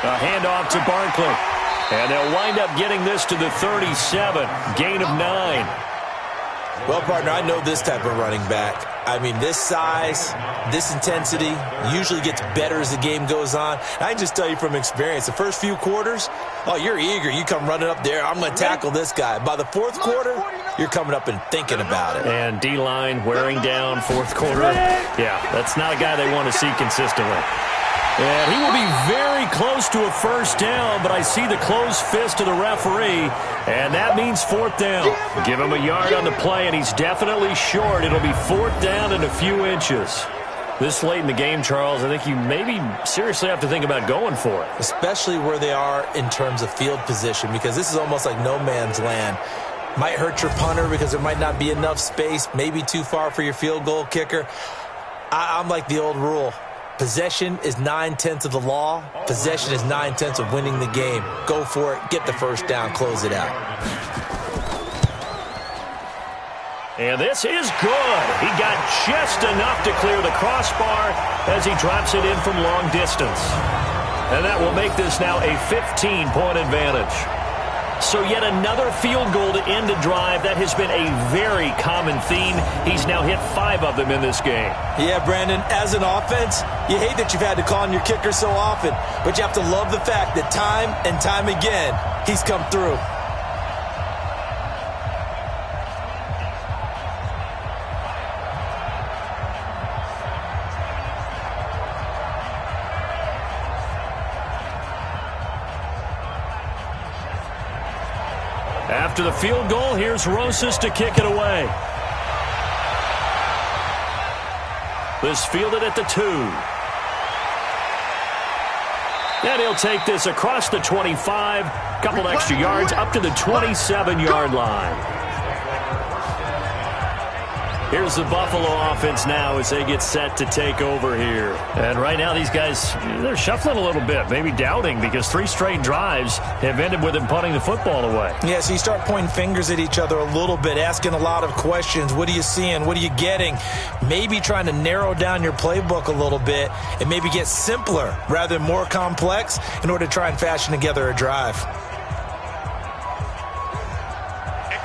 A handoff to Barkley. And they'll wind up getting this to the 37. Gain of 9. Well, partner, I know this type of running back. I mean, this size, this intensity usually gets better as the game goes on. I can just tell you from experience, the first few quarters, oh, you're eager. You come running up there. I'm going to tackle this guy. By the fourth quarter, you're coming up and thinking about it. And D-line wearing down fourth quarter. Yeah, that's not a guy they want to see consistently. And he will be very close to a first down, but I see the closed fist of the referee, and that means 4th down. Give him a yard on the play, and he's definitely short. It'll be 4th down and a few inches. This late in the game, Charles, I think you maybe seriously have to think about going for it. Especially where they are in terms of field position, because this is almost like no man's land. Might hurt your punter because there might not be enough space, maybe too far for your field goal kicker. I'm like the old rule. Possession is 9/10 of the law. Possession is 9/10 of winning the game. Go for it. Get the first down. Close it out. And this is good. He got just enough to clear the crossbar as he drops it in from long distance. And that will make this now a 15-point advantage. So yet another field goal to end a drive. That has been a very common theme. He's now hit 5 of them in this game. Yeah, Brandon, as an offense, you hate that you've had to call on your kicker so often, but you have to love the fact that time and time again, he's come through. After the field goal, here's Rosas to kick it away. This fielded at the 2. And he'll take this across the 25, couple extra yards up to the 27-yard line. Here's the Buffalo offense now as they get set to take over here. And right now these guys, they're shuffling a little bit, maybe doubting, because 3 straight drives have ended with them punting the football away. Yeah, so you start pointing fingers at each other a little bit, asking a lot of questions. What are you seeing? What are you getting? Maybe trying to narrow down your playbook a little bit and maybe get simpler rather than more complex in order to try and fashion together a drive.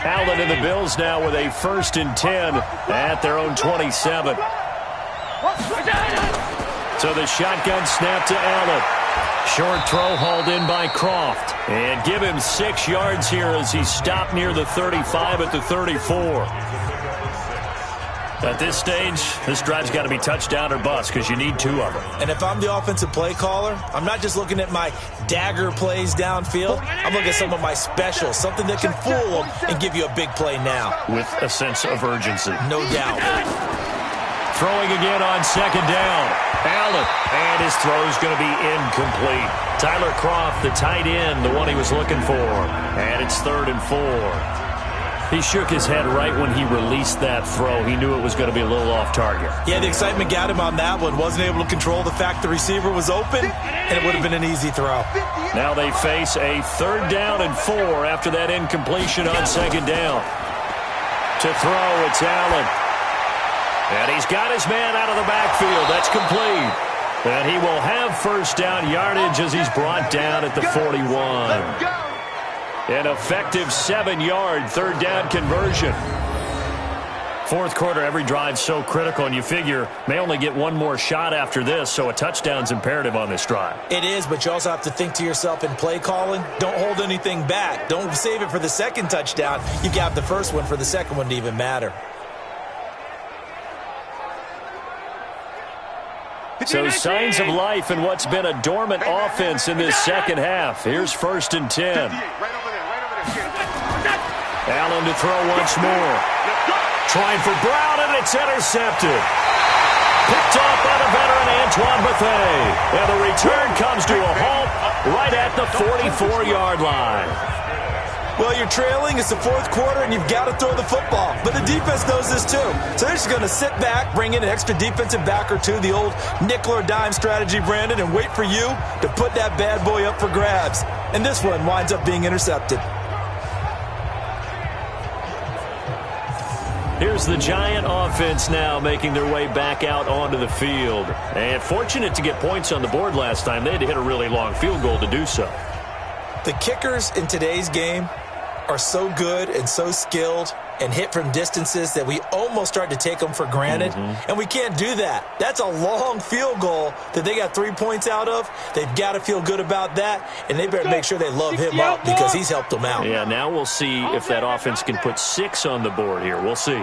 Allen and the Bills now with a 1st and 10 at their own 27. So the shotgun snap to Allen. Short throw hauled in by Croft. And give him 6 yards here as he stopped near the 35 at the 34. At this stage, this drive's got to be touchdown or bust because you need 2 of them. And if I'm the offensive play caller, I'm not just looking at my dagger plays downfield. I'm looking at some of my specials, something that can fool them and give you a big play now. With a sense of urgency. No doubt. Throwing again on 2nd down. Allen, and his throw's going to be incomplete. Tyler Croft, the tight end, the one he was looking for. And it's 3rd and 4. He shook his head right when he released that throw. He knew it was going to be a little off target. Yeah, the excitement got him on that one. Wasn't able to control the fact the receiver was open, and it would have been an easy throw. Now they face a 3rd down and 4 after that incompletion on 2nd down. To throw, it's Allen. And he's got his man out of the backfield. That's complete. And he will have 1st down yardage as he's brought down at the 41. An effective 7-yard 3rd down conversion. 4th quarter, every drive's so critical, and you figure may only get 1 more shot after this, so a touchdown's imperative on this drive. It is, but you also have to think to yourself in play calling, don't hold anything back. Don't save it for the 2nd touchdown. You've got the 1st one for the 2nd one to even matter. So signs of life in what's been a dormant offense in this 2nd half. Here's 1st and 10. Allen to throw once more. Trying for Brown, and it's intercepted. Picked off by the veteran Antoine Bethea. And the return comes to a halt right at the 44-yard line. Well, you're trailing. It's the 4th quarter, and you've got to throw the football. But the defense knows this, too. So they're just going to sit back, bring in an extra defensive back or 2, the old nickel or dime strategy, Brandon, and wait for you to put that bad boy up for grabs. And this one winds up being intercepted. Here's the Giant offense now making their way back out onto the field. And fortunate to get points on the board last time. They had to hit a really long field goal to do so. The kickers in today's game are so good and so skilled and hit from distances that we almost start to take them for granted. And we can't do that. That's a long field goal that they got 3 points out of. They've got to feel good about that, and they better make sure they love him up because he's helped them out. Yeah, now we'll see if that offense can put 6 on the board here. We'll see.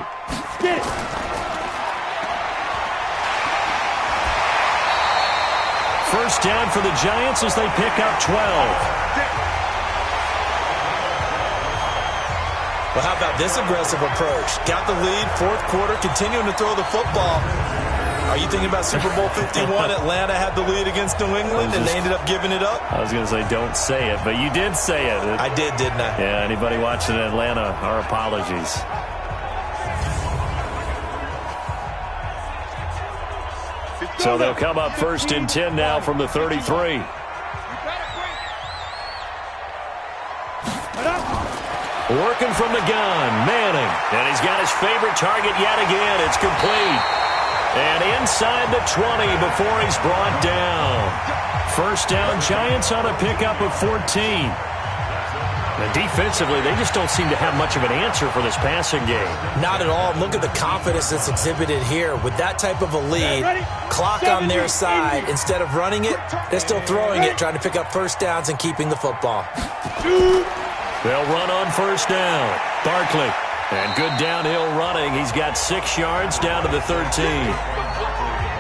First down for the Giants as they pick up 12. Well, how about this aggressive approach? Got the lead, 4th quarter, continuing to throw the football. Are you thinking about Super Bowl 51? Atlanta had the lead against New England, and they ended up giving it up? I was going to say don't say it, but you did say it. I did, didn't I? Yeah, anybody watching in Atlanta, our apologies. So they'll come up 1st and 10 now from the 33. Working from the gun, Manning. And he's got his favorite target yet again. It's complete. And inside the 20 before he's brought down. 1st down, Giants on a pickup of 14. And defensively, they just don't seem to have much of an answer for this passing game. Not at all. Look at the confidence that's exhibited here. With that type of a lead, clock on their side. Instead of running it, they're still throwing it, trying to pick up 1st downs and keeping the football. They'll run on 1st down. Barkley. And good downhill running. He's got 6 yards down to the 13.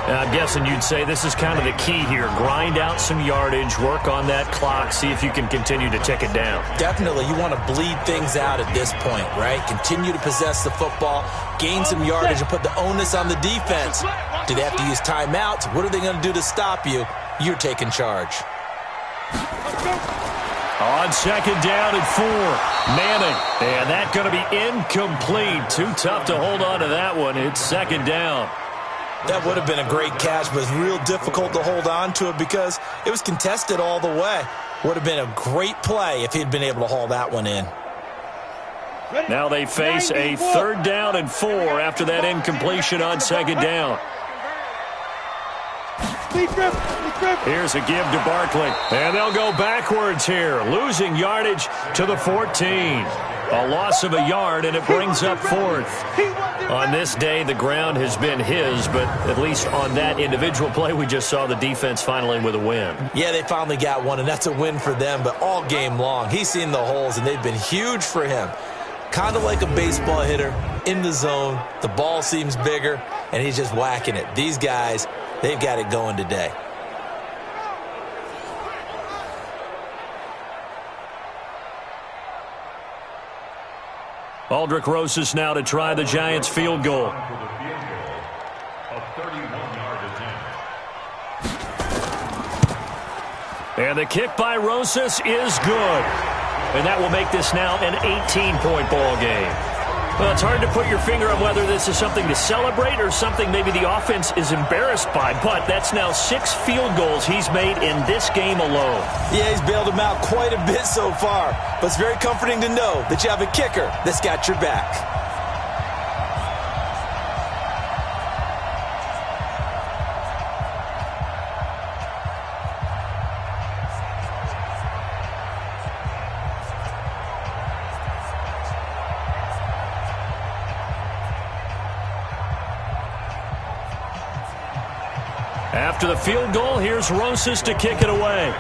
I'm guessing you'd say this is kind of the key here. Grind out some yardage, work on that clock, see if you can continue to tick it down. Definitely. You want to bleed things out at this point, right? Continue to possess the football, gain some yardage, and put the onus on the defense. Do they have to use timeouts? What are they going to do to stop you? You're taking charge. On second down and 4, Manning. And that's going to be incomplete. Too tough to hold on to that one. It's second down. That would have been a great catch, but it's real difficult to hold on to it because it was contested all the way. Would have been a great play if he'd been able to haul that one in. Now they face a third down and 4 after that incompletion on second down. Here's a give to Barkley. And they'll go backwards here, losing yardage to the 14. A loss of a yard, and it brings up 4th. On this day, the ground has been his, but at least on that individual play, we just saw the defense finally with a win. Yeah, they finally got one, and that's a win for them, but all game long, he's seen the holes, and they've been huge for him. Kind of like a baseball hitter in the zone. The ball seems bigger, and he's just whacking it. These guys, they've got it going today. Aldrich Rosas now to try the Giants field goal. And the kick by Rosas is good. And that will make this now an 18-point ball game. Well, it's hard to put your finger on whether this is something to celebrate or something maybe the offense is embarrassed by, but that's now 6 field goals he's made in this game alone. Yeah, he's bailed them out quite a bit so far, but it's very comforting to know that you have a kicker that's got your back. After the field goal, here's Rosas to kick it away.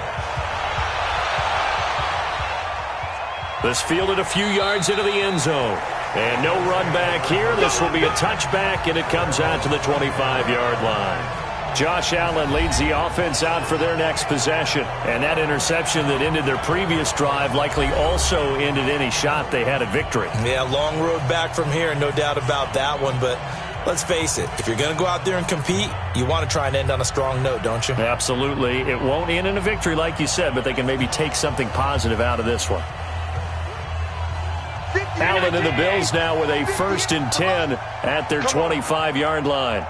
This fielded a few yards into the end zone. And no run back here. This will be a touchback, and it comes out to the 25-yard line. Josh Allen leads the offense out for their next possession. And that interception that ended their previous drive likely also ended any shot they had at victory. Yeah, long road back from here, no doubt about that one, but let's face it, if you're going to go out there and compete, you want to try and end on a strong note, don't you? Absolutely. It won't end in a victory like you said, but they can maybe take something positive out of this one. Allen and the Bills now with a 1st and 10 at their 25-yard line.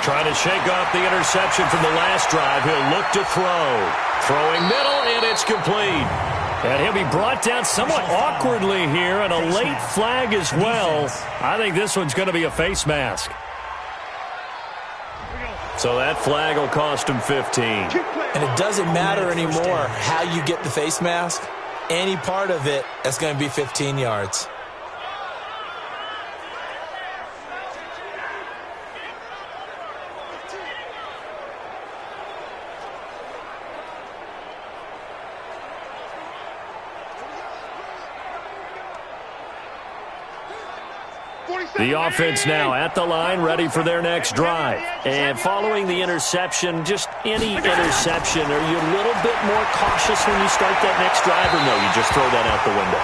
Trying to shake off the interception from the last drive. He'll look to throw. Throwing middle, and it's complete. And he'll be brought down somewhat awkwardly here, and a late flag as well. I think this one's going to be a face mask. So that flag will cost him 15. And it doesn't matter anymore how you get the face mask. Any part of it, that's going to be 15 yards. The offense now at the line, ready for their next drive. And following the interception, just any interception, are you a little bit more cautious when you start that next drive, or no, you just throw that out the window?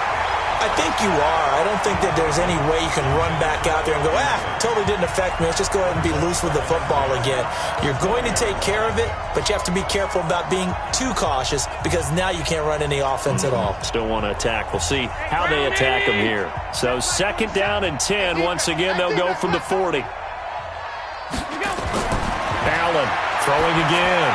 I think you are. I don't think that there's any way you can run back out there and go, totally didn't affect me. Let's just go ahead and be loose with the football again. You're going to take care of it, but you have to be careful about being too cautious because now you can't run any offense at all. Still want to attack. We'll see how they attack them here. So 2nd down and 10. Once again, they'll go from the 40. Allen throwing again.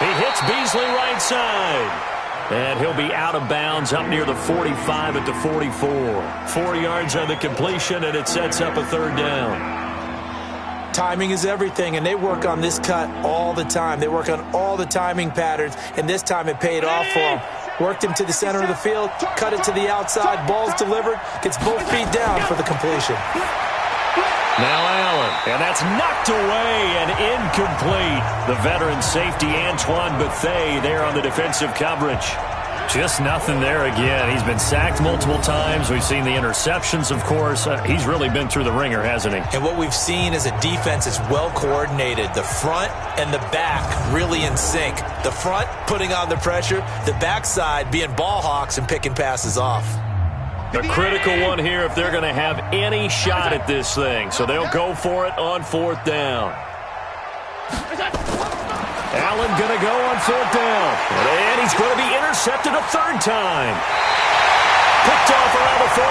He hits Beasley right side. And he'll be out of bounds up near the 45 at the 44. 4 yards on the completion, and it sets up a 3rd down. Timing is everything, and they work on this cut all the time. They work on all the timing patterns, and this time it paid off for them. Worked him to the center of the field, cut it to the outside, ball's delivered, gets both feet down for the completion. Now Allen, and that's knocked away and incomplete. The veteran safety Antoine Bethea there on the defensive coverage. Just nothing there again. He's been sacked multiple times. We've seen the interceptions, of course. He's really been through the ringer, hasn't he? And what we've seen is a defense is well coordinated. The front and the back really in sync. The front putting on the pressure. The backside being ball hawks and picking passes off. A critical one here if they're going to have any shot at this thing. So they'll go for it on 4th down. Allen going to go on 4th down. And he's going to be intercepted a 3rd time. Picked off around the 41.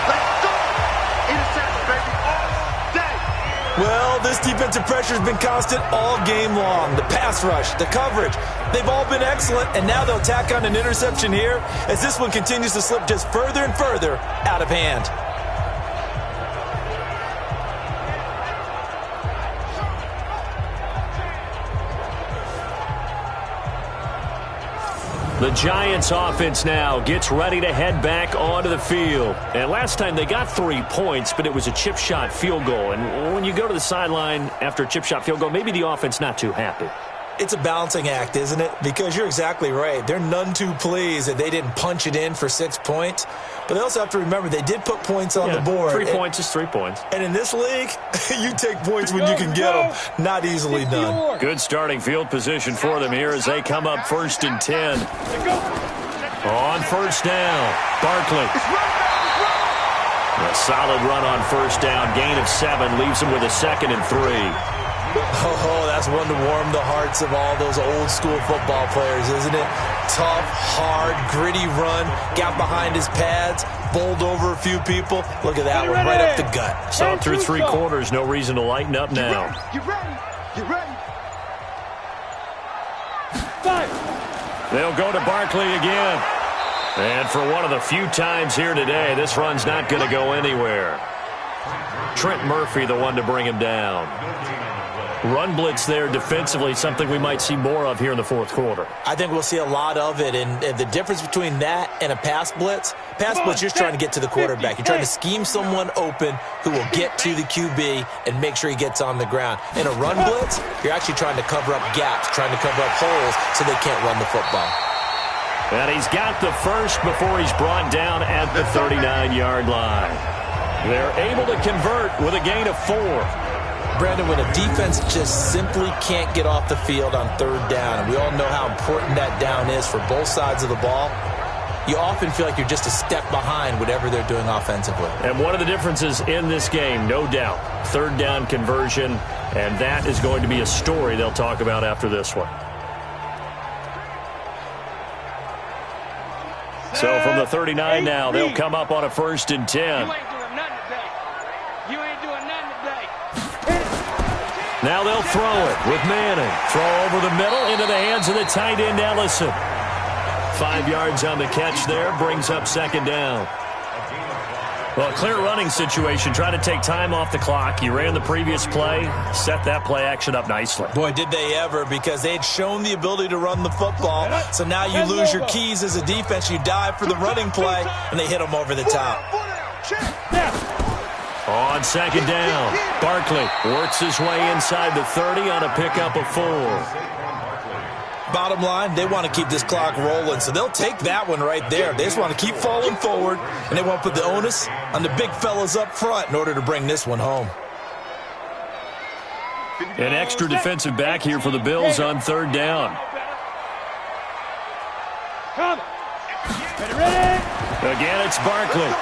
Let's go! Interception, baby, all day! Well, this defensive pressure has been constant all game long. The pass rush, the coverage, they've all been excellent, and now they'll tack on an interception here as this one continues to slip just further and further out of hand. The Giants offense now gets ready to head back onto the field. And last time they got 3 points, but it was a chip shot field goal. And when you go to the sideline after a chip shot field goal, maybe the offense not too happy. It's a balancing act, isn't it? Because you're exactly right. They're none too pleased that they didn't punch it in for 6 points. But they also have to remember they did put points on the board. 3 points is 3 points. And in this league, you take points when you can get them. Not easily done. Good starting field position for them here as they come up 1st and 10. On 1st down, Barkley. A solid run on 1st down. Gain of 7 leaves them with a 2nd and 3. Oh, that's one to warm the hearts of all those old-school football players, isn't it? Tough, hard, gritty run, got behind his pads, bowled over a few people. Look at that one, right up the gut. Saw it through 3 quarters, no reason to lighten up now. Get ready! Get ready! They'll go to Barkley again. And for one of the few times here today, this run's not going to go anywhere. Trent Murphy, the one to bring him down. Run blitz there defensively, something we might see more of here in the 4th quarter. I think we'll see a lot of it, and the difference between that and a pass blitz, you're just trying to get to the quarterback. You're trying to scheme someone open who will get to the QB and make sure he gets on the ground. In a run blitz, you're actually trying to cover up gaps, trying to cover up holes so they can't run the football. And he's got the first before he's brought down at the 39-yard line. They're able to convert with a gain of 4. Brandon, when a defense just simply can't get off the field on 3rd down, and we all know how important that down is for both sides of the ball, you often feel like you're just a step behind whatever they're doing offensively. And one of the differences in this game, no doubt, 3rd down conversion, and that is going to be a story they'll talk about after this one. So from the 39 now, they'll come up on a 1st and 10. Now they'll throw it with Manning. Throw over the middle into the hands of the tight end, Ellison. 5 yards on the catch there, brings up 2nd down. Well, a clear running situation. Try to take time off the clock. You ran the previous play, set that play action up nicely. Boy, did they ever, because they had shown the ability to run the football. So now you lose your keys as a defense. You dive for the running play, and they hit them over the top. On 2nd down, Barkley works his way inside the 30 on a pickup of 4. Bottom line, they want to keep this clock rolling, so they'll take that one right there. They just want to keep falling forward, and they want to put the onus on the big fellas up front in order to bring this one home. An extra defensive back here for the Bills on 3rd down. Again, it's Barkley.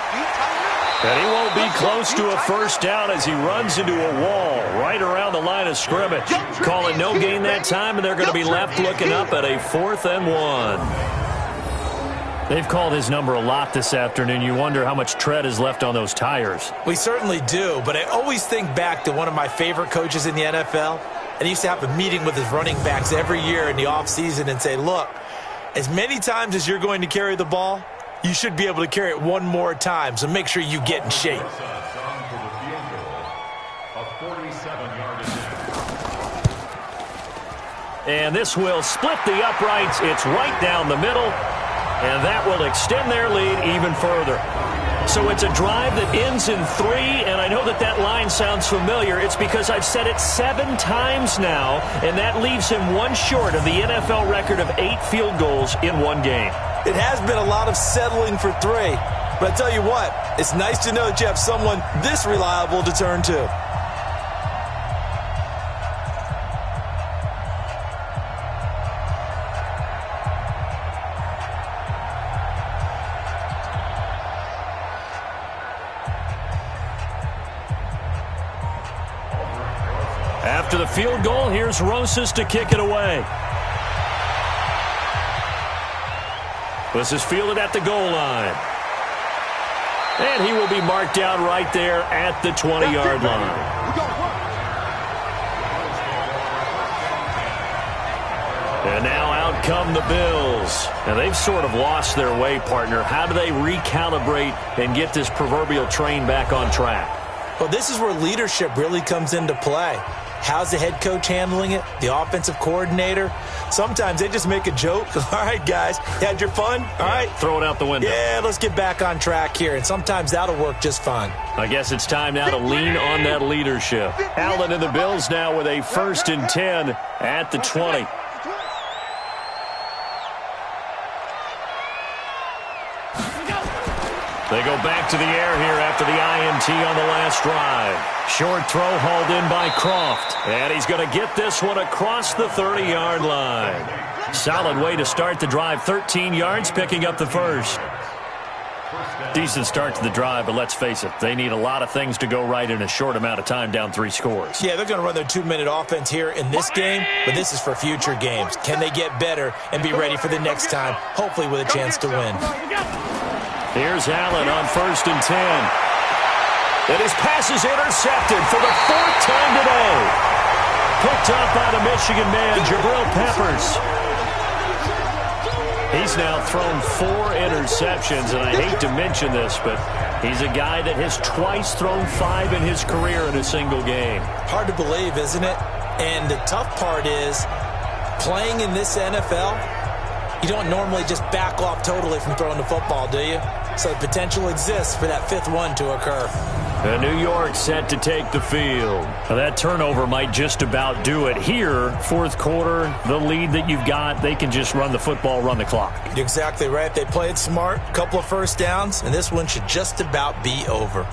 And he won't be close to a 1st down as he runs into a wall right around the line of scrimmage. Call it no gain that time, and they're going to be left looking up at a 4th and 1. They've called his number a lot this afternoon. You wonder how much tread is left on those tires. We certainly do, but I always think back to one of my favorite coaches in the NFL, and he used to have a meeting with his running backs every year in the offseason and say, look, as many times as you're going to carry the ball, you should be able to carry it one more time, so make sure you get in shape. And this will split the uprights. It's right down the middle, and that will extend their lead even further. So it's a drive that ends in 3, and I know that line sounds familiar. It's because I've said it 7 times now, and that leaves him one short of the NFL record of 8 field goals in one game. It has been a lot of settling for 3, but I tell you what, it's nice to know that you have someone this reliable to turn to. After the field goal, here's Rosas to kick it away. This is fielded at the goal line. And he will be marked down right there at the 20-yard line. And now out come the Bills. And they've sort of lost their way, partner. How do they recalibrate and get this proverbial train back on track? Well, this is where leadership really comes into play. How's the head coach handling it? The offensive coordinator? Sometimes they just make a joke. All right, guys, you had your fun? All right. Throw it out the window. Yeah, let's get back on track here. And sometimes that'll work just fine. I guess it's time now to lean on that leadership. Allen and the Bills now with a 1st and 10 at the 20. They go back to the air here after the INT on the last drive. Short throw hauled in by Croft. And he's going to get this one across the 30-yard line. Solid way to start the drive. 13 yards, picking up the first. Decent start to the drive, but let's face it, they need a lot of things to go right in a short amount of time, down 3 scores. Yeah, they're going to run their 2-minute offense here in this game, but this is for future games. Can they get better and be ready for the next time, hopefully with a chance to win? Here's Allen on 1st and 10. And his pass is intercepted for the 4th time today. Picked up by the Michigan man, Jabril Peppers. He's now thrown 4 interceptions, and I hate to mention this, but he's a guy that has twice thrown 5 in his career in a single game. Hard to believe, isn't it? And the tough part is, playing in this NFL, you don't normally just back off totally from throwing the football, do you? So the potential exists for that 5th one to occur. And New York set to take the field. Now that turnover might just about do it. Here, 4th quarter, the lead that you've got, they can just run the football, run the clock. You're exactly right. They played smart, a couple of first downs, and this one should just about be over.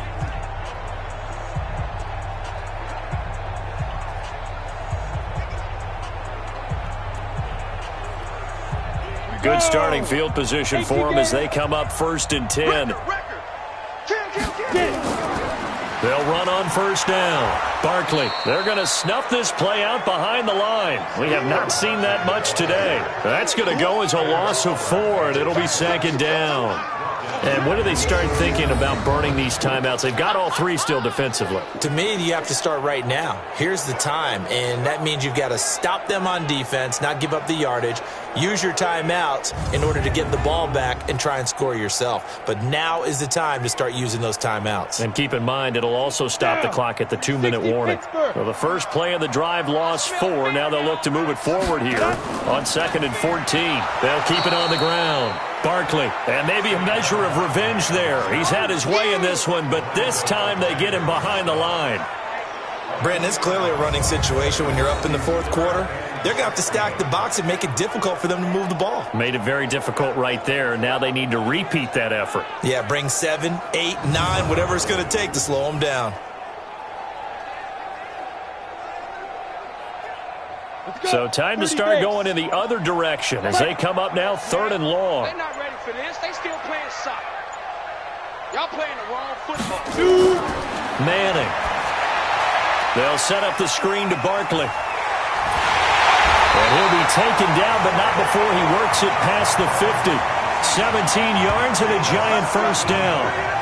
Good starting field position for them as they come up 1st and 10. They'll run on 1st down. Barkley, they're going to snuff this play out behind the line. We have not seen that much today. That's going to go as a loss of 4, and it'll be 2nd down. And when do they start thinking about burning these timeouts? They've got all 3 still defensively. To me, you have to start right now. Here's the time, and that means you've got to stop them on defense, not give up the yardage, use your timeouts in order to get the ball back and try and score yourself. But now is the time to start using those timeouts. And keep in mind, it'll also stop the clock at the 2-minute warning. So the first play of the drive lost 4. Now they'll look to move it forward here on 2nd and 14. They'll keep it on the ground. Barkley, and maybe a measure of revenge there. He's had his way in this one, but this time they get him behind the line. Brandon, it's clearly a running situation when you're up in the 4th quarter. They're going to have to stack the box and make it difficult for them to move the ball. Made it very difficult right there. Now they need to repeat that effort. Yeah, bring 7, 8, 9, whatever it's going to take to slow them down. So time to start going in the other direction as they come up now 3rd and long. They're not ready for this. They still playing soccer. Y'all playing the wrong football. Manning. They'll set up the screen to Barkley. And he'll be taken down, but not before he works it past the 50. 17 yards and a giant 1st down.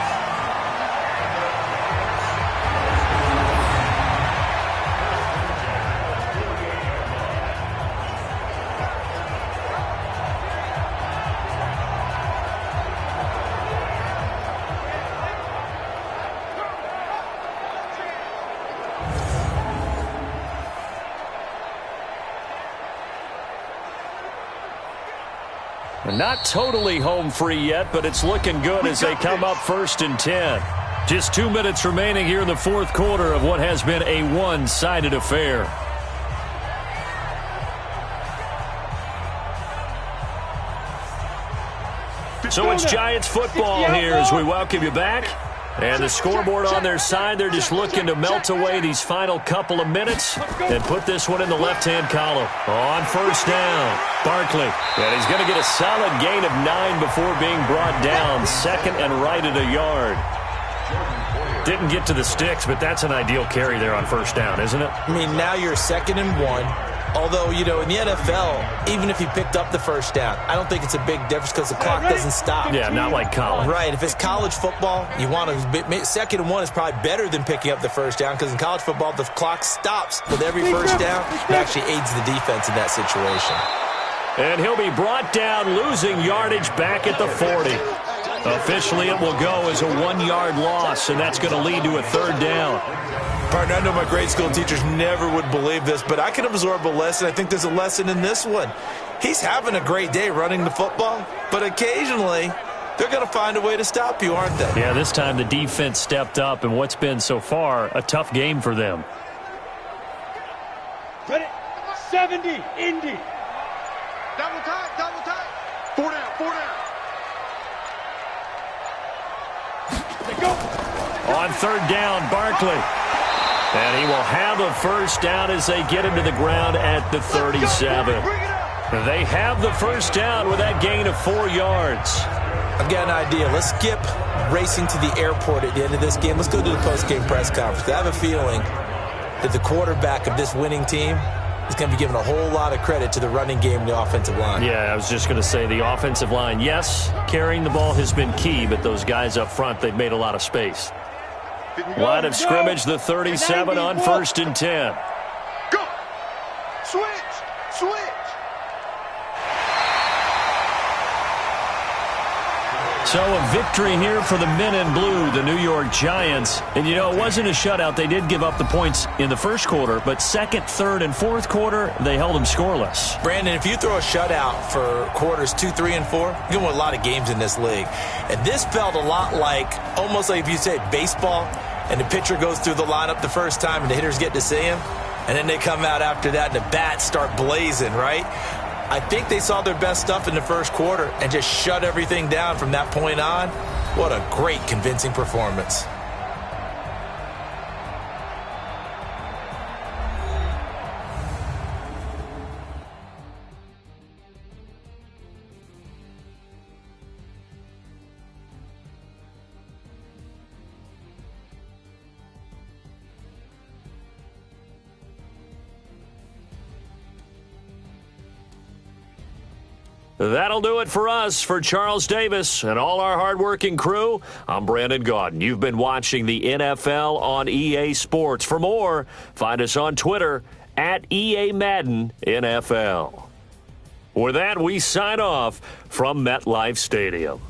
Not totally home free yet, but it's looking good as they come up 1st and 10. Just 2 minutes remaining here in the fourth quarter of what has been a one-sided affair. So it's Giants football here as we welcome you back. And the scoreboard on their side, they're just looking to melt away these final couple of minutes and put this one in the left-hand column. On first down, Barkley. And he's going to get a solid gain of 9 before being brought down. Second and right at a yard. Didn't get to the sticks, but that's an ideal carry there on first down, isn't it? I mean, now you're 2nd and 1. Although, you know, in the NFL, even if you picked up the first down, I don't think it's a big difference because the clock doesn't stop. Yeah, not like college. Right. If it's college football, you want to 2nd and 1 is probably better than picking up the first down because in college football, the clock stops with every first down. It actually aids the defense in that situation. And he'll be brought down, losing yardage back at the 40. Officially, it will go as a 1-yard loss, and that's going to lead to a 3rd down. Partner, I know my grade school teachers never would believe this, but I can absorb a lesson. I think there's a lesson in this one. He's having a great day running the football, but occasionally they're going to find a way to stop you, aren't they? Yeah, this time the defense stepped up, and what's been so far a tough game for them. Ready? 70, Indy. Double time, double time. 4 down, 4 down. Let's go. On 3rd down, Barkley. And he will have a first down as they get him to the ground at the 37. They have the first down with that gain of 4 yards. I've got an idea. Let's skip racing to the airport at the end of this game. Let's go to the post-game press conference. I have a feeling that the quarterback of this winning team is going to be given a whole lot of credit to the running game and the offensive line. Yeah, I was just going to say the offensive line, yes, carrying the ball has been key, but those guys up front, they've made a lot of space. Line of scrimmage, the 37 on 1st and 10. Go. Switch. Switch. So a victory here for the men in blue, the New York Giants. And, you know, it wasn't a shutout. They did give up the points in the first quarter, but 2nd, 3rd, and 4th quarter, they held them scoreless. Brandon, if you throw a shutout for quarters 2, 3, and 4, you're going to win a lot of games in this league. And this felt a lot like, almost like if you said baseball, and the pitcher goes through the lineup the first time, and the hitters get to see him, and then they come out after that, and the bats start blazing, right? I think they saw their best stuff in the first quarter and just shut everything down from that point on. What a great, convincing performance. That'll do it for us. For Charles Davis and all our hardworking crew, I'm Brandon Gaudin. You've been watching the NFL on EA Sports. For more, find us on Twitter at EA Madden NFL. With that, we sign off from MetLife Stadium.